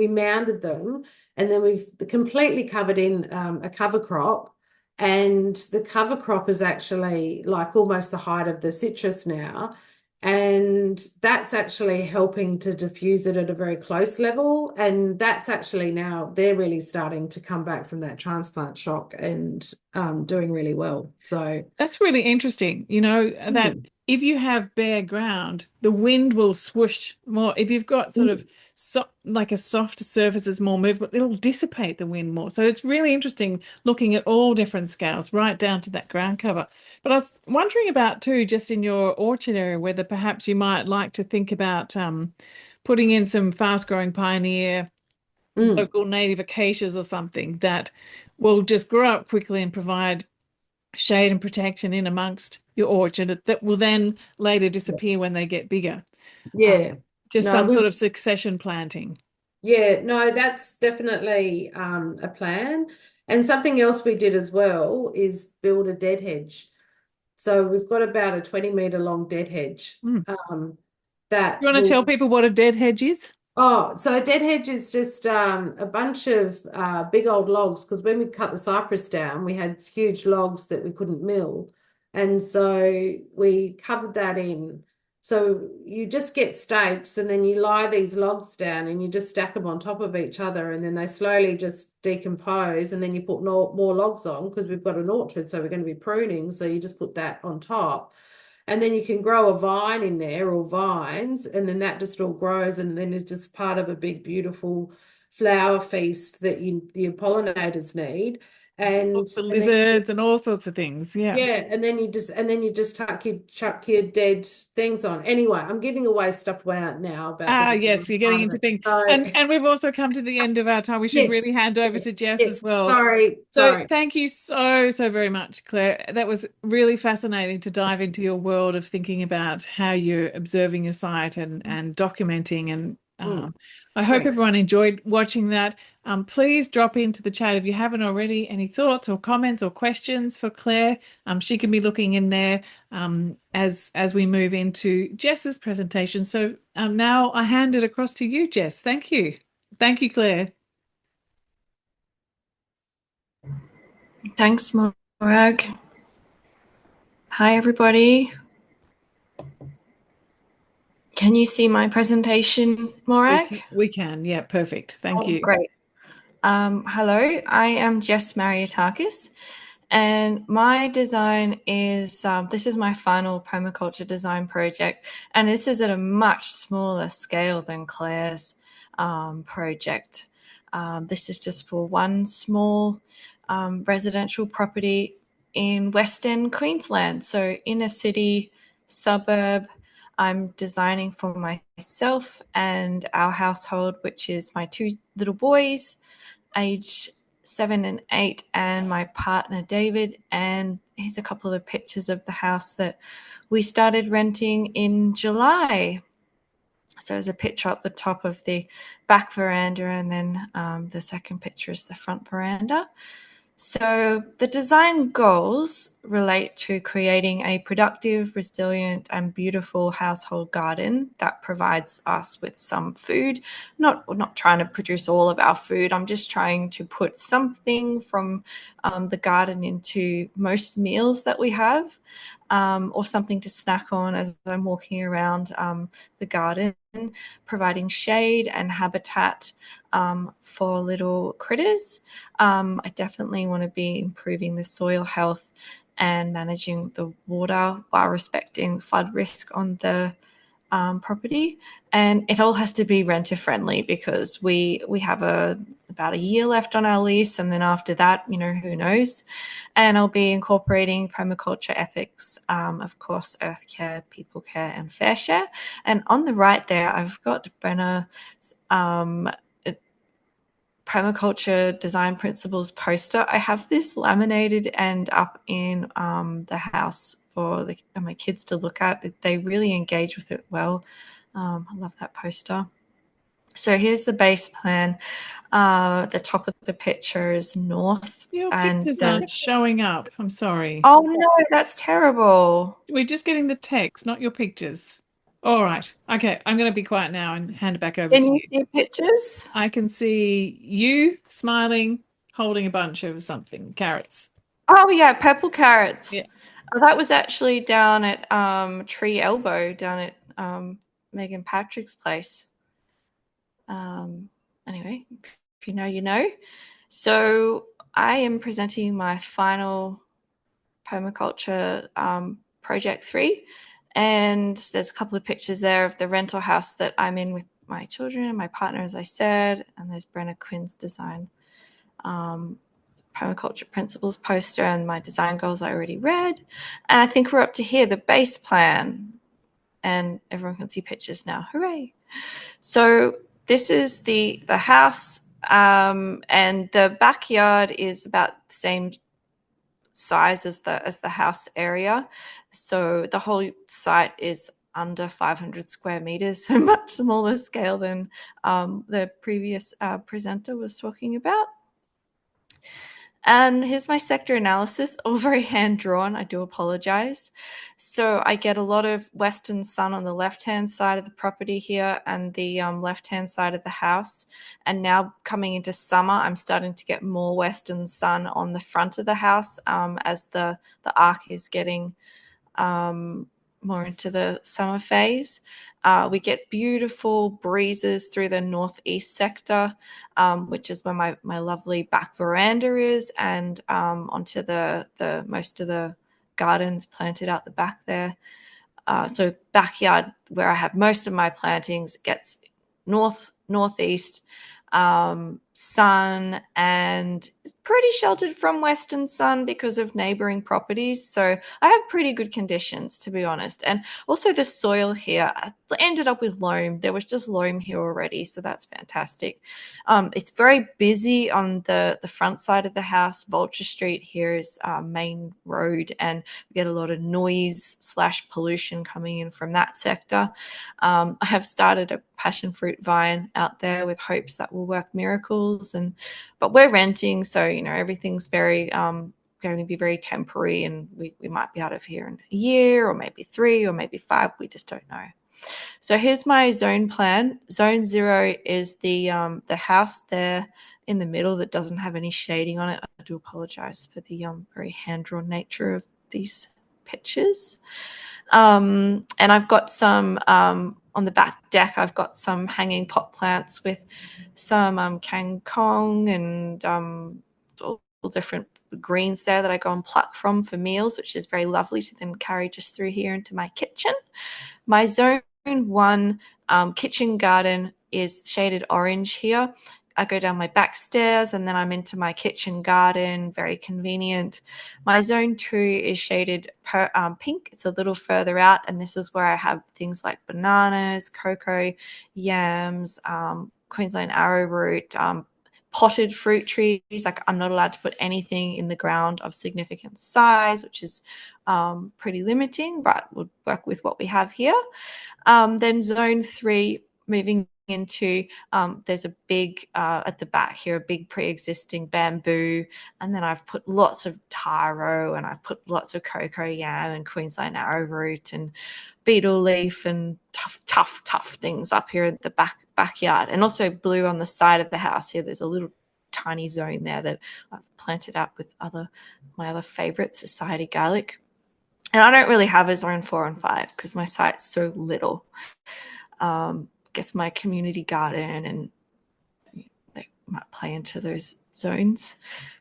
[SPEAKER 2] mounded them, and then we've completely covered in a cover crop, and the cover crop is actually like almost the height of the citrus now. And that's actually helping to diffuse it at a very close level. And that's actually now they're really starting to come back from that transplant shock and doing really well. So,
[SPEAKER 1] That's really interesting. You know, that
[SPEAKER 2] mm,
[SPEAKER 1] if you have bare ground, the wind will swoosh more. If you've got sort of
[SPEAKER 2] mm,
[SPEAKER 1] like a softer surface, is more movement, it'll dissipate the wind more. So it's really interesting looking at all different scales, right down to that ground cover. But I was wondering about too, just in your orchard area, whether perhaps you might like to think about putting in some fast-growing pioneer
[SPEAKER 2] mm,
[SPEAKER 1] local native acacias or something that will just grow up quickly and provide shade and protection in amongst your orchard that will then later disappear when they get bigger. Uh,
[SPEAKER 2] yeah.
[SPEAKER 1] just
[SPEAKER 2] No,
[SPEAKER 1] some
[SPEAKER 2] we
[SPEAKER 1] sort of succession planting.
[SPEAKER 2] Yeah, no, that's definitely a plan. And something else we did as well is build a dead hedge. So we've got about a 20-meter long dead hedge
[SPEAKER 1] Mm. You
[SPEAKER 2] that
[SPEAKER 1] want to
[SPEAKER 2] will.
[SPEAKER 1] tell people what a dead hedge is?
[SPEAKER 2] Oh, so a dead hedge is just a bunch of big old logs because when we cut the cypress down, we had huge logs that we couldn't mill. And so we covered that in. So you just get stakes and then you lie these logs down and you just stack them on top of each other and then they slowly just decompose and then you put more logs on because we've got an orchard, so we're going to be pruning. So you just put that on top. And then you can grow a vine in there or vines, and then that just all grows, and then it's just part of a big, beautiful flower feast that your pollinators need. And
[SPEAKER 1] Lots of
[SPEAKER 2] and then
[SPEAKER 1] lizards and all sorts of things. Yeah.
[SPEAKER 2] yeah, and then you just chuck your dead things on. Anyway, I'm giving away stuff out now about the
[SPEAKER 1] Ah,
[SPEAKER 2] design
[SPEAKER 1] yes, you're getting
[SPEAKER 2] part of
[SPEAKER 1] into
[SPEAKER 2] it.
[SPEAKER 1] things.
[SPEAKER 2] So
[SPEAKER 1] And we've also come to the end of our time. We should
[SPEAKER 2] yes,
[SPEAKER 1] really hand over
[SPEAKER 2] yes,
[SPEAKER 1] to Jess
[SPEAKER 2] yes.
[SPEAKER 1] as well.
[SPEAKER 2] Sorry,
[SPEAKER 1] So
[SPEAKER 2] sorry.
[SPEAKER 1] thank you so very much, Claire. That was really fascinating to dive into your world of thinking about how you're observing your site and documenting. And
[SPEAKER 2] Mm,
[SPEAKER 1] I hope
[SPEAKER 2] thanks.
[SPEAKER 1] everyone enjoyed watching that. Please drop into the chat if you haven't already. Any thoughts or comments or questions for Claire? She can be looking in there as we move into Jess's presentation. So now I hand it across to you, Jess. Thank you. Thank you, Claire.
[SPEAKER 3] Thanks, Morag. Hi, everybody. Can you see my presentation, Morag?
[SPEAKER 1] We can. Yeah, perfect. Thank
[SPEAKER 3] Oh,
[SPEAKER 1] you.
[SPEAKER 3] great. Hello, I am Jess Mariettakis, and my design is this is my final permaculture design project, and this is at a much smaller scale than Claire's project. This is just for one small residential property in Western Queensland, so in a city suburb. I'm designing for myself and our household, which is my two little boys, age 7 and 8, and my partner David. And here's a couple of pictures of the house that we started renting in July. So there's a picture up the top of the back veranda, and then the second picture is the front veranda. So the design goals relate to creating a productive, resilient, and beautiful household garden that provides us with some food. Not trying to produce all of our food. I'm just trying to put something from the garden into most meals that we have, or something to snack on as I'm walking around the garden, providing shade and habitat for little critters. I definitely want to be improving the soil health and managing the water while respecting flood risk on the property. And it all has to be renter friendly because we have about a year left on our lease, and then after that, who knows. And I'll be incorporating permaculture ethics, of course, earth care, people care, and fair share. And on the right there, I've got Brenna's permaculture design principles poster. I have this laminated and up in the house for my kids to look at. They really engage with it well. I love that poster. So here's the base plan. The top of the picture is north,
[SPEAKER 1] Your
[SPEAKER 3] and
[SPEAKER 1] pictures aren't showing up. I'm sorry.
[SPEAKER 3] oh no, that's terrible.
[SPEAKER 1] We're just getting the text, not your pictures. All right. Okay. I'm going to be quiet now and hand it back over
[SPEAKER 3] Can
[SPEAKER 1] to
[SPEAKER 3] you
[SPEAKER 1] you.
[SPEAKER 3] see pictures?
[SPEAKER 1] I can see you smiling, holding a bunch of something, carrots.
[SPEAKER 3] Oh yeah, purple carrots.
[SPEAKER 1] Yeah.
[SPEAKER 3] That was actually down at Tree Elbow, down at Megan Patrick's place. Anyway, if you know, you know. So I am presenting my final Permaculture Project 3. And there's a couple of pictures there of the rental house that I'm in with my children and my partner, as I said. And there's Brenna Quinn's design Permaculture Principles poster, and my design goals I already read. And I think we're up to here, the base plan. And everyone can see pictures now. Hooray. So this is the house, and the backyard is about the same size as the house area. So the whole site is under 500 square meters, so much smaller scale than the previous presenter was talking about. And here's my sector analysis, all very hand drawn. I do apologize. So I get a lot of western sun on the left-hand side of the property here and the left-hand side of the house. And now coming into summer, I'm starting to get more western sun on the front of the house as the arc is getting more into the summer phase. We get beautiful breezes through the northeast sector, which is where my lovely back veranda is, and onto the most of the gardens planted out the back there. So backyard, where I have most of my plantings, gets northeast sun, and it's pretty sheltered from western sun because of neighboring properties. So I have pretty good conditions, to be honest. And also the soil here, I ended up with loam. There was just loam here already, so that's fantastic. It's very busy on the front side of the house. Vulture Street here is our main road, and we get a lot of noise / pollution coming in from that sector. I have started a passion fruit vine out there with hopes that will work miracles. But we're renting, so everything's very going to be very temporary, and we might be out of here in a year or maybe 3 or maybe 5. We just don't know. So here's my zone plan. Zone 0 is the house there in the middle that doesn't have any shading on it. I do apologize for the very hand-drawn nature of these pictures. And I've got some on the back deck. I've got some hanging pot plants with some kangkong and all different greens there that I go and pluck from for meals, which is very lovely to then carry just through here into my kitchen. My zone 1 kitchen garden is shaded orange here. I go down my back stairs and then I'm into my kitchen garden, very convenient. My zone 2 is shaded pink. It's a little further out, and this is where I have things like bananas, cocoa, yams, Queensland arrowroot, potted fruit trees. Like, I'm not allowed to put anything in the ground of significant size, which is pretty limiting, but we'll work with what we have here. Then zone 3, moving into there's a big at the back here, a big pre-existing bamboo, and then I've put lots of taro, and I've put lots of cocoa yam and Queensland arrowroot and beetle leaf and tough things up here at the backyard, and also blue on the side of the house here. There's a little tiny zone there that I've planted up with my other favorites, society garlic. And I don't really have a zone 4 and 5 because my site's so little. I guess my community garden, and they might play into those zones.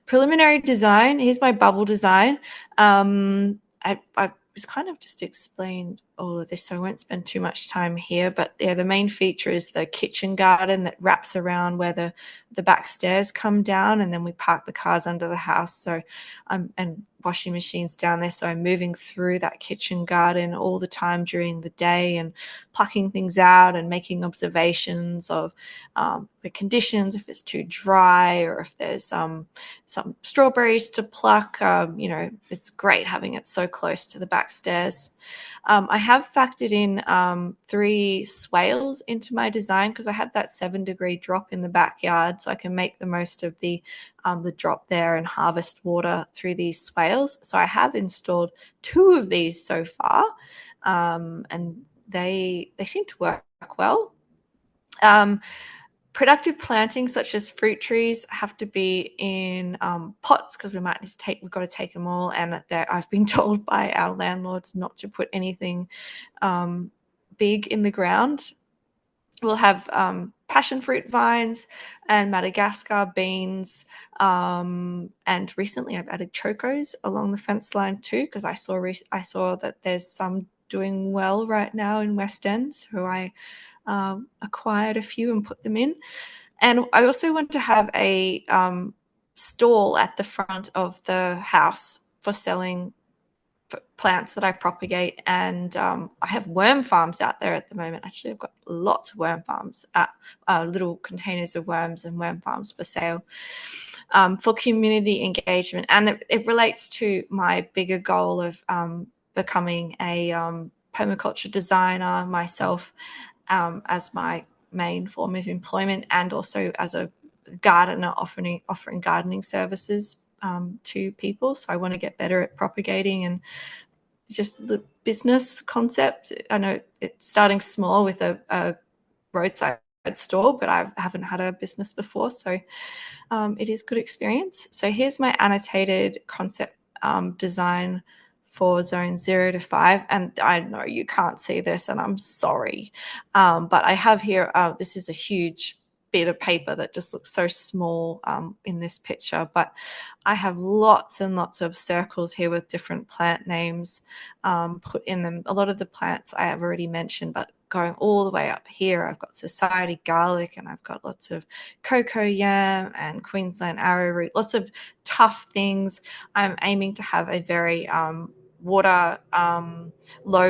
[SPEAKER 3] Preliminary design. Here's my bubble design. I was kind of just explained all of this, so I won't spend too much time here. But yeah, the main feature is the kitchen garden that wraps around where the back stairs come down, and then we park the cars under the house. So and washing machines down there. So I'm moving through that kitchen garden all the time during the day and plucking things out and making observations of the conditions, if it's too dry or if there's some strawberries to pluck. It's great having it so close to the back stairs. I have factored in 3 swales into my design because I have that 7-degree drop in the backyard, so I can make the most of the drop there and harvest water through these swales. So I have installed 2 of these so far, and they seem to work well. Productive plantings such as fruit trees have to be in pots, because we've got to take them all. And I've been told by our landlords not to put anything big in the ground. We'll have passion fruit vines and Madagascar beans. And recently I've added chocos along the fence line too, because I saw that there's some doing well right now in West End. So I acquired a few and put them in. And I also want to have a stall at the front of the house for selling plants that I propagate. And I have worm farms out there at the moment. Actually, I've got lots of worm farms, little containers of worms and worm farms for sale for community engagement. And it relates to my bigger goal of becoming a permaculture designer myself, as my main form of employment, and also as a gardener offering gardening services to people. So I want to get better at propagating and just the business concept. I know it's starting small with a roadside store, but I haven't had a business before, so it is good experience. So here's my annotated concept design for zone 0 to 5, and I know you can't see this, and I'm sorry, but I have here, this is a huge bit of paper that just looks so small in this picture, but I have lots and lots of circles here with different plant names put in them. A lot of the plants I have already mentioned, but going all the way up here, I've got society garlic, and I've got lots of cocoa yam and Queensland arrowroot, lots of tough things. I'm aiming to have a very low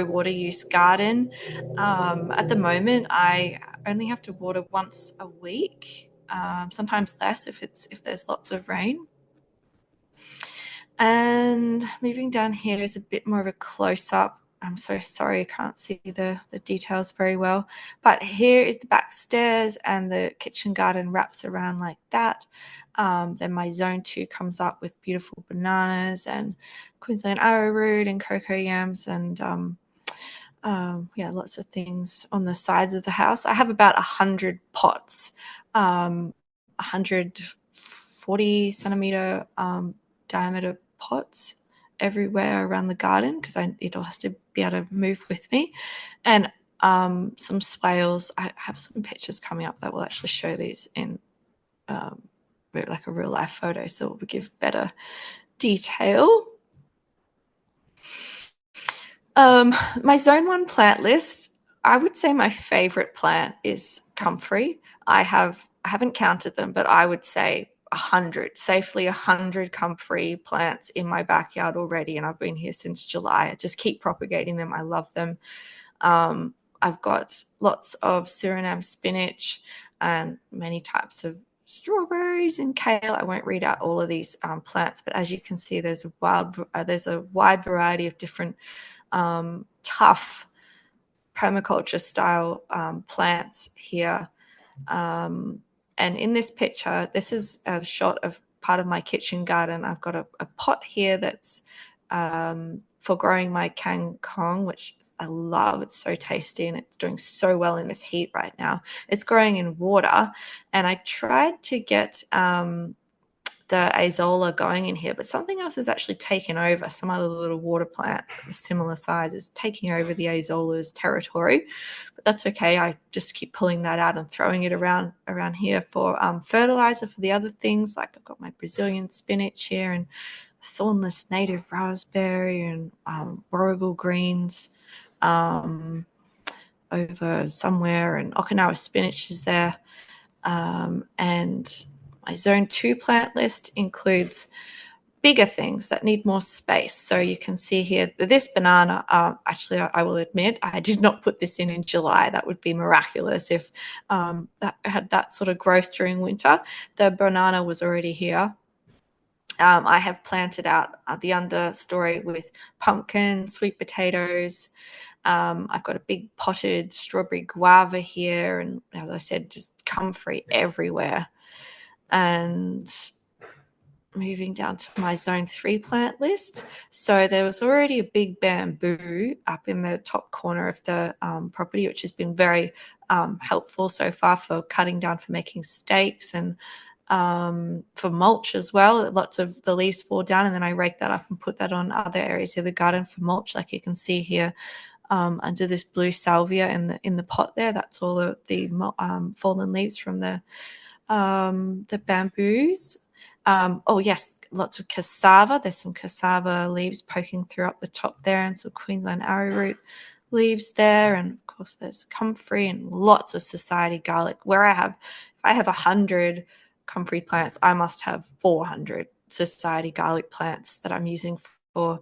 [SPEAKER 3] water use garden. At the moment, I only have to water once a week, sometimes less if there's lots of rain. And moving down here is a bit more of a close-up. I'm so sorry I can't see the details very well, but here is the back stairs, and the kitchen garden wraps around like that. Then my zone 2 comes up with beautiful bananas and Queensland arrowroot and cocoa yams, and lots of things on the sides of the house. I have about 100 pots, 140 centimeter diameter pots everywhere around the garden, because it all has to be able to move with me. And some swales. I have some pictures coming up that will actually show these in like a real life photo, so it will give better detail. My zone 1 plant list, I would say my favorite plant is comfrey. I haven't counted them, but I would say 100 comfrey plants in my backyard already, and I've been here since July. I just keep propagating them. I love them. I've got lots of Suriname spinach and many types of strawberries and kale. I won't read out all of these plants, but as you can see, there's a wide variety of different tough permaculture style plants here. And in this picture, this is a shot of part of my kitchen garden. I've got a pot here that's for growing my kangkong, which I love. It's so tasty, and it's doing so well in this heat right now. It's growing in water, and I tried to get the azolla going in here, but something else is actually taken over. Some other little water plant of similar size is taking over the azolla's territory, but that's okay. I just keep pulling that out and throwing it around here for fertilizer for the other things. Like I've got my Brazilian spinach here, and thornless native raspberry, and warrigal greens over somewhere, and Okinawa spinach is there. And my zone 2 plant list includes bigger things that need more space. So you can see here, this banana, actually, I will admit, I did not put this in July. That would be miraculous if that had that sort of growth during winter. The banana was already here. I have planted out the understory with pumpkin, sweet potatoes. I've got a big potted strawberry guava here, and as I said, just comfrey everywhere. And moving down to my zone 3 plant list. So there was already a big bamboo up in the top corner of the property, which has been very helpful so far for cutting down for making stakes and for mulch as well. Lots of the leaves fall down, and then I rake that up and put that on other areas of the garden for mulch, like you can see here under this blue salvia in the pot there. That's all of the fallen leaves from the bamboos. Oh yes, lots of cassava. There's some cassava leaves poking through up the top there, and some Queensland arrowroot leaves there, and of course there's comfrey and lots of society garlic. If I have 100 comfrey plants, I must have 400 society garlic plants that I'm using for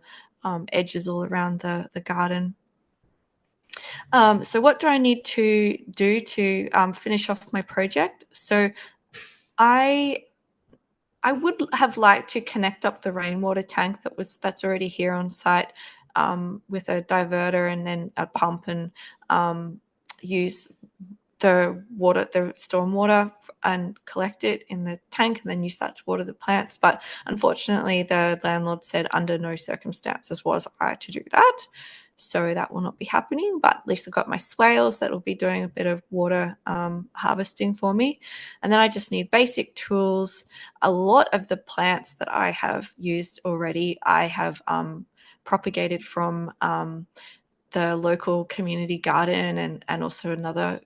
[SPEAKER 3] edges all around the garden. So what do I need to do to finish off my project? So I would have liked to connect up the rainwater tank that's already here on site with a diverter and then a pump, and use the stormwater and collect it in the tank and then use that to water the plants. But unfortunately, the landlord said under no circumstances was I to do that. So that will not be happening, but at least I've got my swales that will be doing a bit of water harvesting for me. And then I just need basic tools. A lot of the plants that I have used already, I have propagated from the local community garden and also another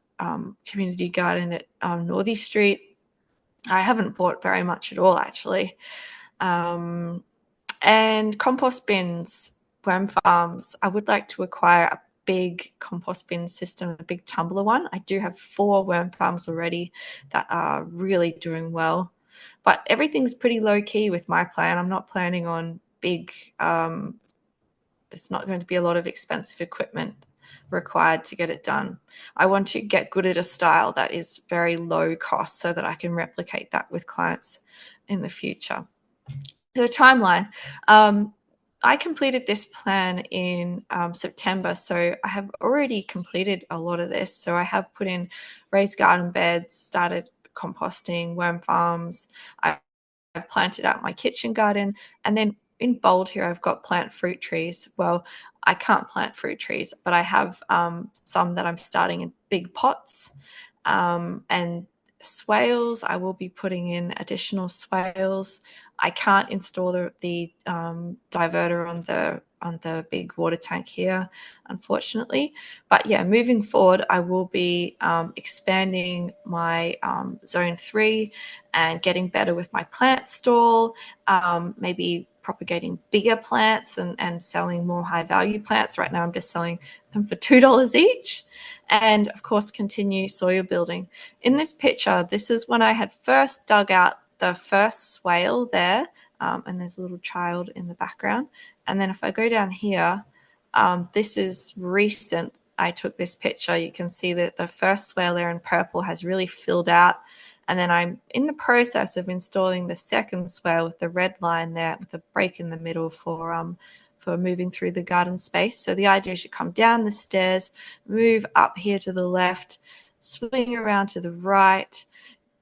[SPEAKER 3] community garden at Northey Street. I haven't bought very much at all, actually. And compost bins, worm farms. I would like to acquire a big compost bin system, a big tumbler one. I do have 4 worm farms already that are really doing well. But everything's pretty low key with my plan. I'm not planning on big, it's not going to be a lot of expensive equipment required to get it done. I want to get good at a style that is very low cost so that I can replicate that with clients in the future. The timeline. I completed this plan in September, so I have already completed a lot of this. So I have put in raised garden beds, started composting, worm farms. I've planted out my kitchen garden, and then in bold here I've got plant fruit trees. Well, I can't plant fruit trees, but I have some that I'm starting in big pots, and swales. I will be putting in additional swales. I can't install the diverter on the big water tank here, unfortunately. But yeah, moving forward, I will be expanding my zone 3 and getting better with my plant stall, maybe propagating bigger plants and selling more high value plants. Right now I'm just selling them for $2 each. And of course, continue soil building. In this picture, this is when I had first dug out the first swale there, and there's a little child in the background. And then if I go down here, this is recent. I took this picture. You can see that the first swale there in purple has really filled out. And then I'm in the process of installing the second swale with the red line there with a break in the middle for moving through the garden space. So the idea is you come down the stairs, move up here to the left, swing around to the right,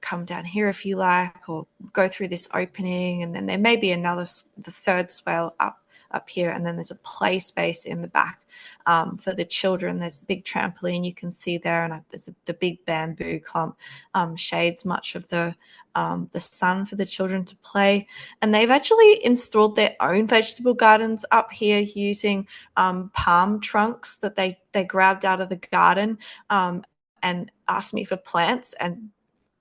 [SPEAKER 3] come down here if you like, or go through this opening, and then there may be the third swale up here, and then there's a play space in the back for the children. There's a big trampoline you can see there, and there's the big bamboo clump shades much of the sun for the children to play. And they've actually installed their own vegetable gardens up here using palm trunks that they grabbed out of the garden and asked me for plants. And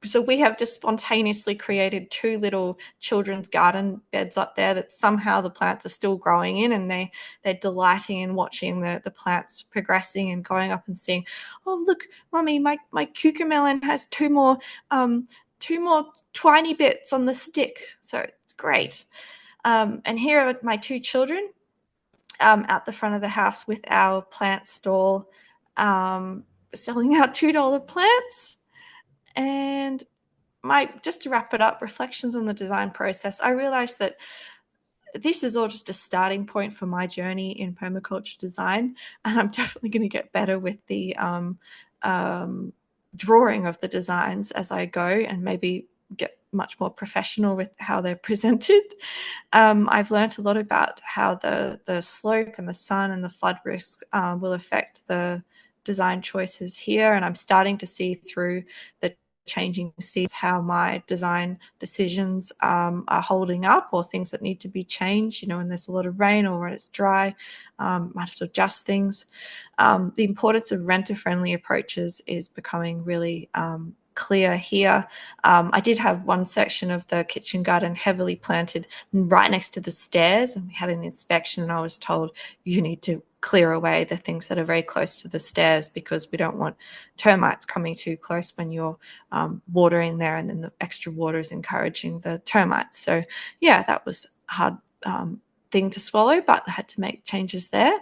[SPEAKER 3] so we have just spontaneously created 2 little children's garden beds up there that somehow the plants are still growing in, and they're delighting in watching the plants progressing and going up and seeing, oh look, Mummy, my cucamelon has 2 more tiny bits on the stick. So it's great. And here are my 2 children out the front of the house with our plant stall, selling out $2 plants. And just to wrap it up, reflections on the design process. I realized that this is all just a starting point for my journey in permaculture design, and I'm definitely going to get better with the drawing of the designs as I go, and maybe get much more professional with how they're presented. I've learned a lot about how the slope and the sun and the flood risks will affect the design choices here, and I'm starting to see through the changing seasons how my design decisions are holding up, or things that need to be changed, when there's a lot of rain or when it's dry. Might have to adjust things. The importance of renter-friendly approaches is becoming really clear here. I did have one section of the kitchen garden heavily planted right next to the stairs, and we had an inspection, and I was told you need to clear away the things that are very close to the stairs because we don't want termites coming too close when you're watering there, and then the extra water is encouraging the termites. So yeah, that was a hard thing to swallow, but I had to make changes there.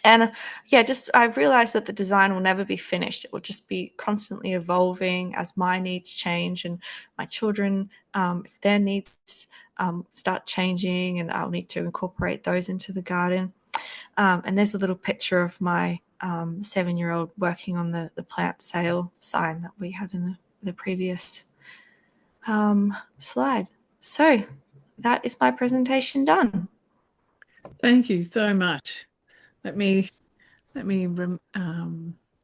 [SPEAKER 3] And yeah, I've realized that the design will never be finished. It will just be constantly evolving as my needs change, and my children, if their needs start changing, and I'll need to incorporate those into the garden. And there's a little picture of my 7-year-old working on the plant sale sign that we had in the previous slide. So that is my presentation done.
[SPEAKER 1] Thank you so much. Let me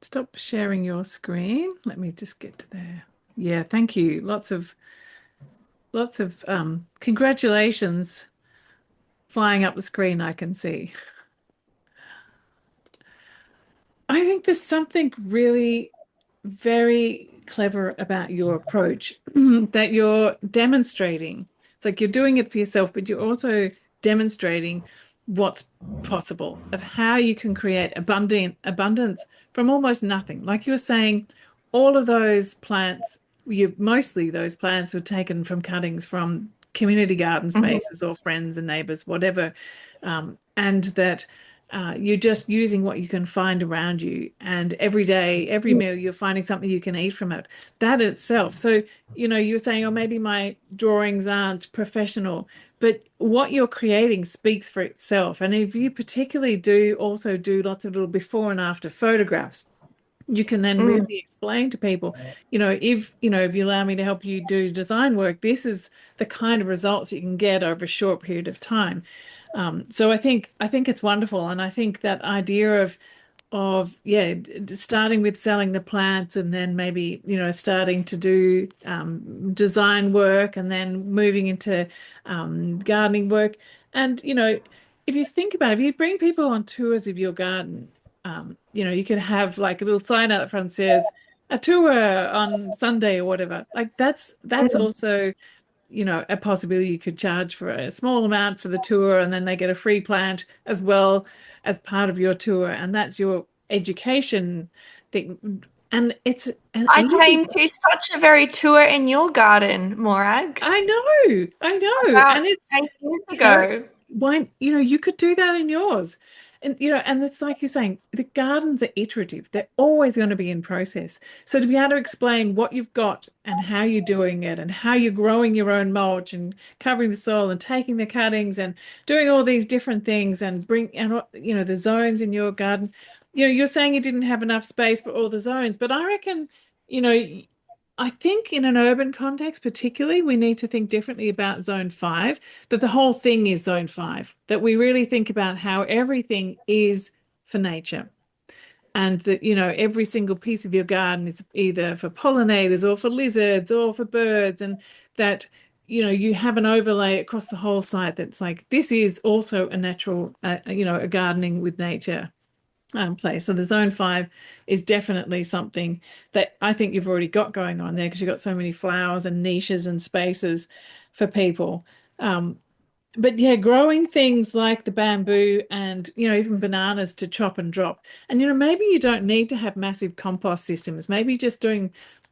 [SPEAKER 1] stop sharing your screen. Let me just get to there. Yeah, thank you. Lots of congratulations flying up the screen, I can see. I think there's something really very clever about your approach that you're demonstrating. It's like you're doing it for yourself, but you're also demonstrating what's possible, of how you can create abundance from almost nothing. Like you were saying, all of those plants, mostly those plants were taken from cuttings from community garden spaces or friends and neighbors, whatever, and that you're just using what you can find around you, and every day, every meal, you're finding something you can eat from it. That itself. So, you were saying, oh, maybe my drawings aren't professional, but what you're creating speaks for itself. And if you particularly do lots of little before and after photographs, you can then really explain to people, if you allow me to help you do design work, this is the kind of results you can get over a short period of time. So I think it's wonderful, and I think that idea of starting with selling the plants, and then maybe starting to do design work, and then moving into gardening work. And if you think about it, if you bring people on tours of your garden, you could have like a little sign out front that says a tour on Sunday or whatever. Like that's also a possibility. You could charge for a small amount for the tour, and then they get a free plant as well as part of your tour, and that's your education thing. And it's an
[SPEAKER 3] I
[SPEAKER 1] easy.
[SPEAKER 3] came to such a very tour in your garden, Morag.
[SPEAKER 1] I know,
[SPEAKER 3] About
[SPEAKER 1] and it's
[SPEAKER 3] 8 years ago.
[SPEAKER 1] why you could do that in yours. And and it's like you're saying, the gardens are iterative. They're always going to be in process. So to be able to explain what you've got and how you're doing it, and how you're growing your own mulch and covering the soil and taking the cuttings and doing all these different things, and the zones in your garden. You're saying you didn't have enough space for all the zones, but I reckon, you know, I think in an urban context, particularly, we need to think differently about zone 5, that the whole thing is zone 5, that we really think about how everything is for nature. And that, every single piece of your garden is either for pollinators or for lizards or for birds. And that, you have an overlay across the whole site that's like, this is also a natural, a gardening with nature place. So the zone 5 is definitely something that I think you've already got going on there, because you've got so many flowers and niches and spaces for people. But yeah, growing things like the bamboo and even bananas to chop and drop. And maybe you don't need to have massive compost systems. Maybe just doing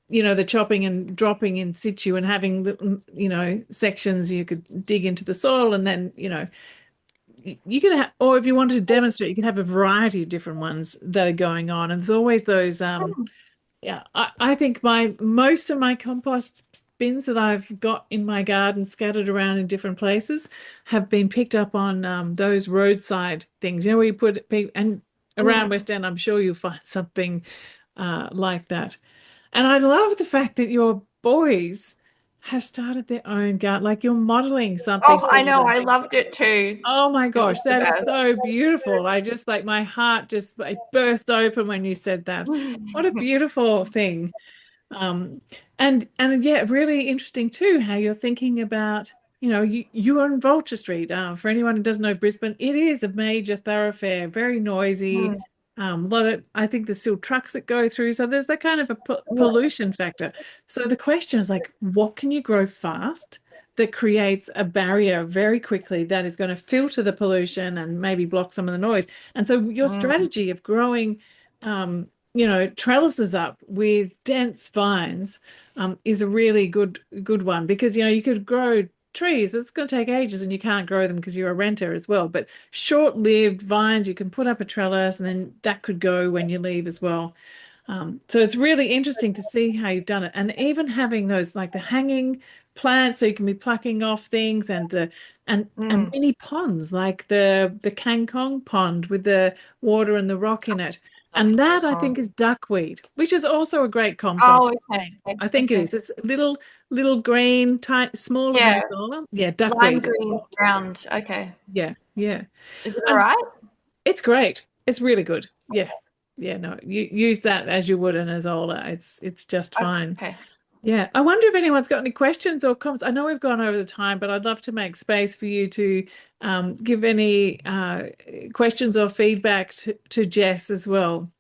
[SPEAKER 1] the chopping and dropping in situ, and having little sections you could dig into the soil, and then you can have, or if you wanted to demonstrate, you can have a variety of different ones that are going on. And there's always those, I think most of my compost bins that I've got in my garden scattered around in different places have been picked up on those roadside things, where you put it, and around West End, I'm sure you'll find something like that. And I love the fact that your boys has started their own garden. Like you're modeling something
[SPEAKER 3] Oh, I
[SPEAKER 1] for
[SPEAKER 3] know.
[SPEAKER 1] them.
[SPEAKER 3] I loved it too.
[SPEAKER 1] Oh my
[SPEAKER 3] It was
[SPEAKER 1] gosh,
[SPEAKER 3] the
[SPEAKER 1] that is
[SPEAKER 3] best.
[SPEAKER 1] so beautiful. I just like my heart just like burst open when you said that. What a beautiful thing. Um, and yeah, really interesting too how you're thinking about, you are in Vulture Street. For anyone who doesn't know Brisbane, it is a major thoroughfare, very noisy.
[SPEAKER 3] Mm.
[SPEAKER 1] A lot of, I think there's still trucks that go through, so there's that kind of a
[SPEAKER 3] Yeah.
[SPEAKER 1] pollution factor. So the question is like, what can you grow fast that creates a barrier very quickly that is going to filter the pollution and maybe block some of the noise? And so your
[SPEAKER 3] Mm.
[SPEAKER 1] strategy of growing trellises up with dense vines is a really good one because you could grow trees, but it's going to take ages and you can't grow them because you're a renter as well. But short-lived vines, you can put up a trellis and then that could go when you leave as well. So it's really interesting to see how you've done it, and even having those like the hanging plants, so you can be plucking off things, and
[SPEAKER 3] Mm.
[SPEAKER 1] mini ponds like the Kangkong pond with the water and the rock in it,
[SPEAKER 3] Love
[SPEAKER 1] and that I think
[SPEAKER 3] Kong.
[SPEAKER 1] is duckweed, which is also a great
[SPEAKER 3] Oh,
[SPEAKER 1] compost
[SPEAKER 3] okay.
[SPEAKER 1] thing.
[SPEAKER 3] Okay.
[SPEAKER 1] I think it
[SPEAKER 3] Okay.
[SPEAKER 1] is. It's little green, tight, smaller than a
[SPEAKER 3] Yeah.
[SPEAKER 1] solar. Yeah,
[SPEAKER 3] Lime
[SPEAKER 1] duckweed.
[SPEAKER 3] green round. Okay.
[SPEAKER 1] Yeah, yeah.
[SPEAKER 3] Is it all
[SPEAKER 1] And
[SPEAKER 3] right?
[SPEAKER 1] it's great. It's really good. Yeah. Yeah, no, you use that as you would an Azolla. It's just fine.
[SPEAKER 3] Okay.
[SPEAKER 1] Yeah. I wonder if anyone's got any questions or comments. I know we've gone over the time, but I'd love to make space for you to give any questions or feedback to Jess as well.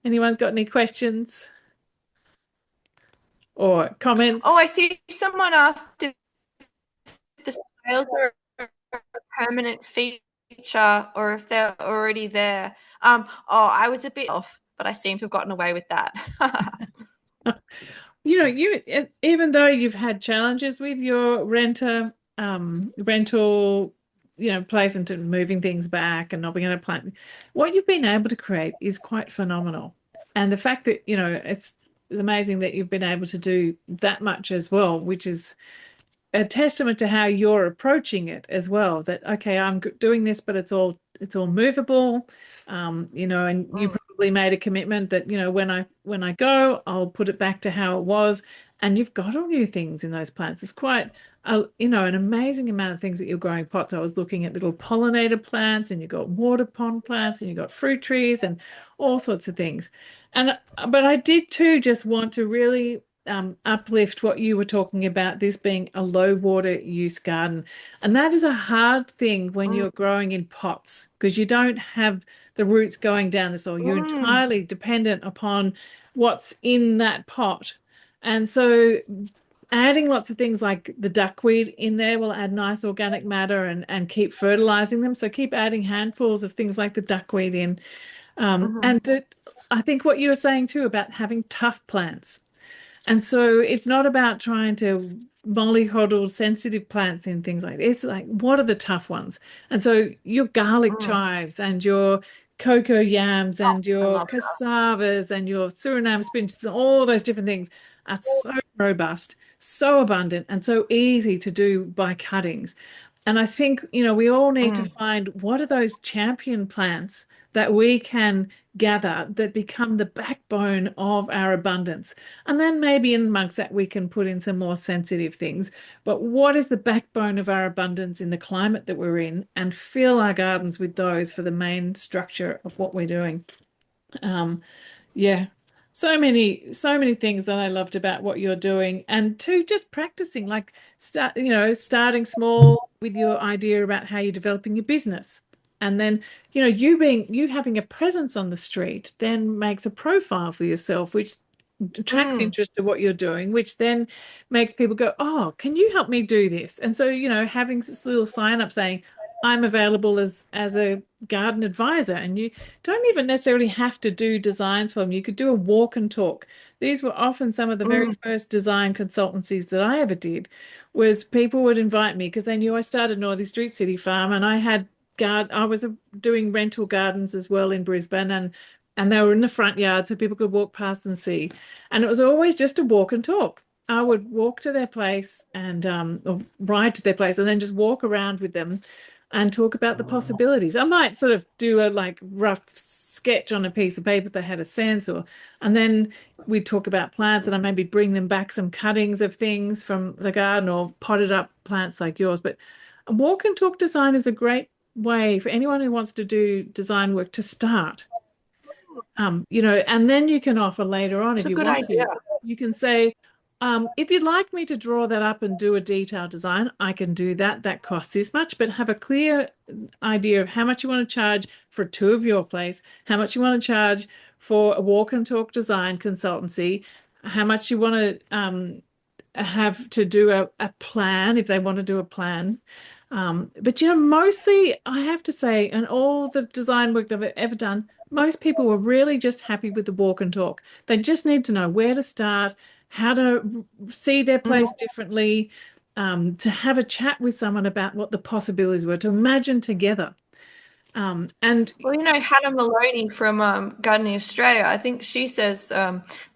[SPEAKER 1] Anyone's got any questions or
[SPEAKER 3] Oh, I
[SPEAKER 1] comments?
[SPEAKER 3] see someone asked if the scales are a permanent feature or if they're already there. I was a bit off, but I seem to have gotten away with that.
[SPEAKER 1] Even though you've had challenges with your rental, place into moving things back and not being able to plant, what you've been able to create is quite phenomenal. And the fact that, it's amazing that you've been able to do that much as well, which is a testament to how you're approaching it as well. That okay, I'm doing this, but it's all movable, and you
[SPEAKER 3] Mm.
[SPEAKER 1] probably made a commitment that when I go, I'll put it back to how it was, and you've got all new things in those plants. It's quite an amazing amount of things that you're growing pots. I was looking at little pollinator plants, and you've got water pond plants, and you've got fruit trees, and all sorts of things. And but I did too just want to really uplift what you were talking about, this being a low water use garden. And that is a hard thing when
[SPEAKER 3] Mm.
[SPEAKER 1] you're growing in pots because you don't have the roots going down the soil. You're
[SPEAKER 3] Mm.
[SPEAKER 1] entirely dependent upon what's in that pot. And so adding lots of things like the duckweed in there will add nice organic matter and keep fertilizing them. So keep adding handfuls of things like the duckweed in.
[SPEAKER 3] Mhm.
[SPEAKER 1] And that I think what you were saying too about having tough plants. And so it's not about trying to mollycoddle sensitive plants in things like this. It's like, what are the tough ones? And so your garlic
[SPEAKER 3] Mm.
[SPEAKER 1] chives and your cocoa yams
[SPEAKER 3] Oh,
[SPEAKER 1] and
[SPEAKER 3] I
[SPEAKER 1] your
[SPEAKER 3] love that.
[SPEAKER 1] cassavas and your Suriname spinach, all those different things are so robust, so abundant, and so easy to do by cuttings. And I think, we all need to
[SPEAKER 3] Mm.
[SPEAKER 1] find what are those champion plants that we can gather that become the backbone of our abundance. And then maybe in amongst that, we can put in some more sensitive things. But what is the backbone of our abundance in the climate that we're in, and fill our gardens with those for the main structure of what we're doing. Um, yeah. So many things that I loved about what you're doing, and two, just practicing, like starting small with your idea about how you're developing your business. And then, you having a presence on the street then makes a profile for yourself, which attracts
[SPEAKER 3] Mm.
[SPEAKER 1] interest to what you're doing, which then makes people go, oh, can you help me do this? And so, having this little sign up saying, I'm available as a garden advisor, and you don't even necessarily have to do designs for them. You could do a walk and talk. These were often some of the very
[SPEAKER 3] Mm.
[SPEAKER 1] first design consultancies that I ever did, was people would invite me because they knew I started Northern Street City Farm, and I was doing rental gardens as well in Brisbane, and they were in the front yard so people could walk past and see. And it was always just a walk and talk. I would walk to their place and or ride to their place and then just walk around with them and talk about the possibilities. I might sort of do a like rough sketch on a piece of paper that had a sense, and then we'd talk about plants, and I maybe bring them back some cuttings of things from the garden or potted up plants like yours. But walk and talk design is a great way for anyone who wants to do design work to start. And then you can offer later on
[SPEAKER 3] It's
[SPEAKER 1] if
[SPEAKER 3] a
[SPEAKER 1] you
[SPEAKER 3] good
[SPEAKER 1] want
[SPEAKER 3] idea.
[SPEAKER 1] to. You can say, if you'd like me to draw that up and do a detailed design, I can do that. That costs this much, but have a clear idea of how much you want to charge for a tour of your place, how much you want to charge for a walk and talk design consultancy, how much you want to have to do a plan if they want to do a plan. But mostly I have to say, and all the design work that I've ever done, most people were really just happy with the walk and talk. They just need to know where to start, how to see their
[SPEAKER 3] Mhm.
[SPEAKER 1] place differently, to have a chat with someone about what the possibilities were, to imagine together. And
[SPEAKER 3] Well, Hannah Maloney from Gardening Australia, I think she says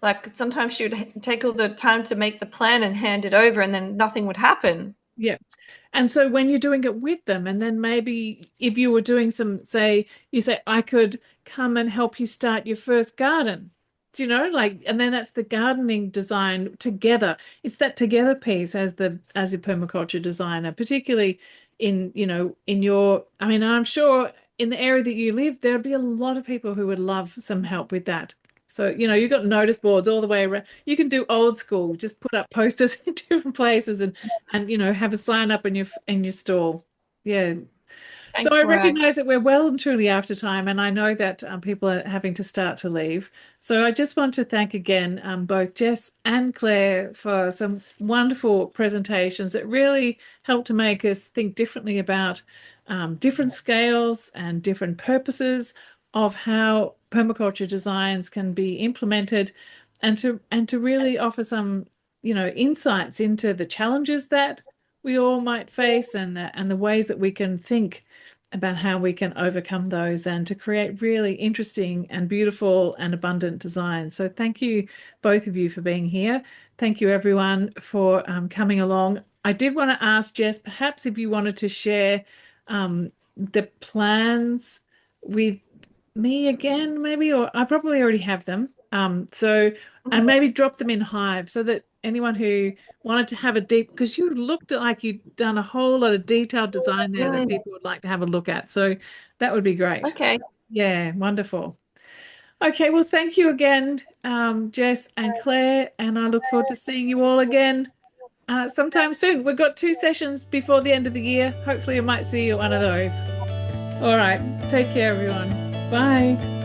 [SPEAKER 3] like sometimes she would take all the time to make the plan and hand it over, and then nothing would happen.
[SPEAKER 1] yeah. And so when you're doing it with them, and then maybe if you were doing you say, I could come and help you start your first garden. Do you know, like, and then that's the gardening design together. It's that together piece as your permaculture designer, particularly in your, I mean, I'm sure in the area that you live, there'd be a lot of people who would love some help with that. So, you've got notice boards all the way around. You can do old school, just put up posters in different places and have a sign up in your stall. Yeah. So
[SPEAKER 3] Thanks,
[SPEAKER 1] I
[SPEAKER 3] Morag.
[SPEAKER 1] recognize that we're well and truly after time, and I know that people are having to start to leave. So I just want to thank again both Jess and Claire for some wonderful presentations that really helped to make us think differently about different scales and different purposes of how permaculture designs can be implemented, and to really offer some insights into the challenges that we all might face, and the ways that we can think about how we can overcome those and to create really interesting and beautiful and abundant designs. So thank you, both of you, for being here. Thank you, everyone, for coming along. I did want to ask Jess, perhaps if you wanted to share the plans with me again, maybe, or I probably already have them. And maybe drop them in Hive so that anyone who wanted to have a deep, because you looked like you'd done a whole lot of detailed design there that
[SPEAKER 3] Mm,
[SPEAKER 1] people would like to have a look at. So that would be great.
[SPEAKER 3] okay.
[SPEAKER 1] Yeah, wonderful. Okay, well, thank you again, Jess and Claire, and I look forward to seeing you all again sometime soon. We've got 2 sessions before the end of the year. Hopefully, I might see you at one of those. All right, take care, everyone. Bye.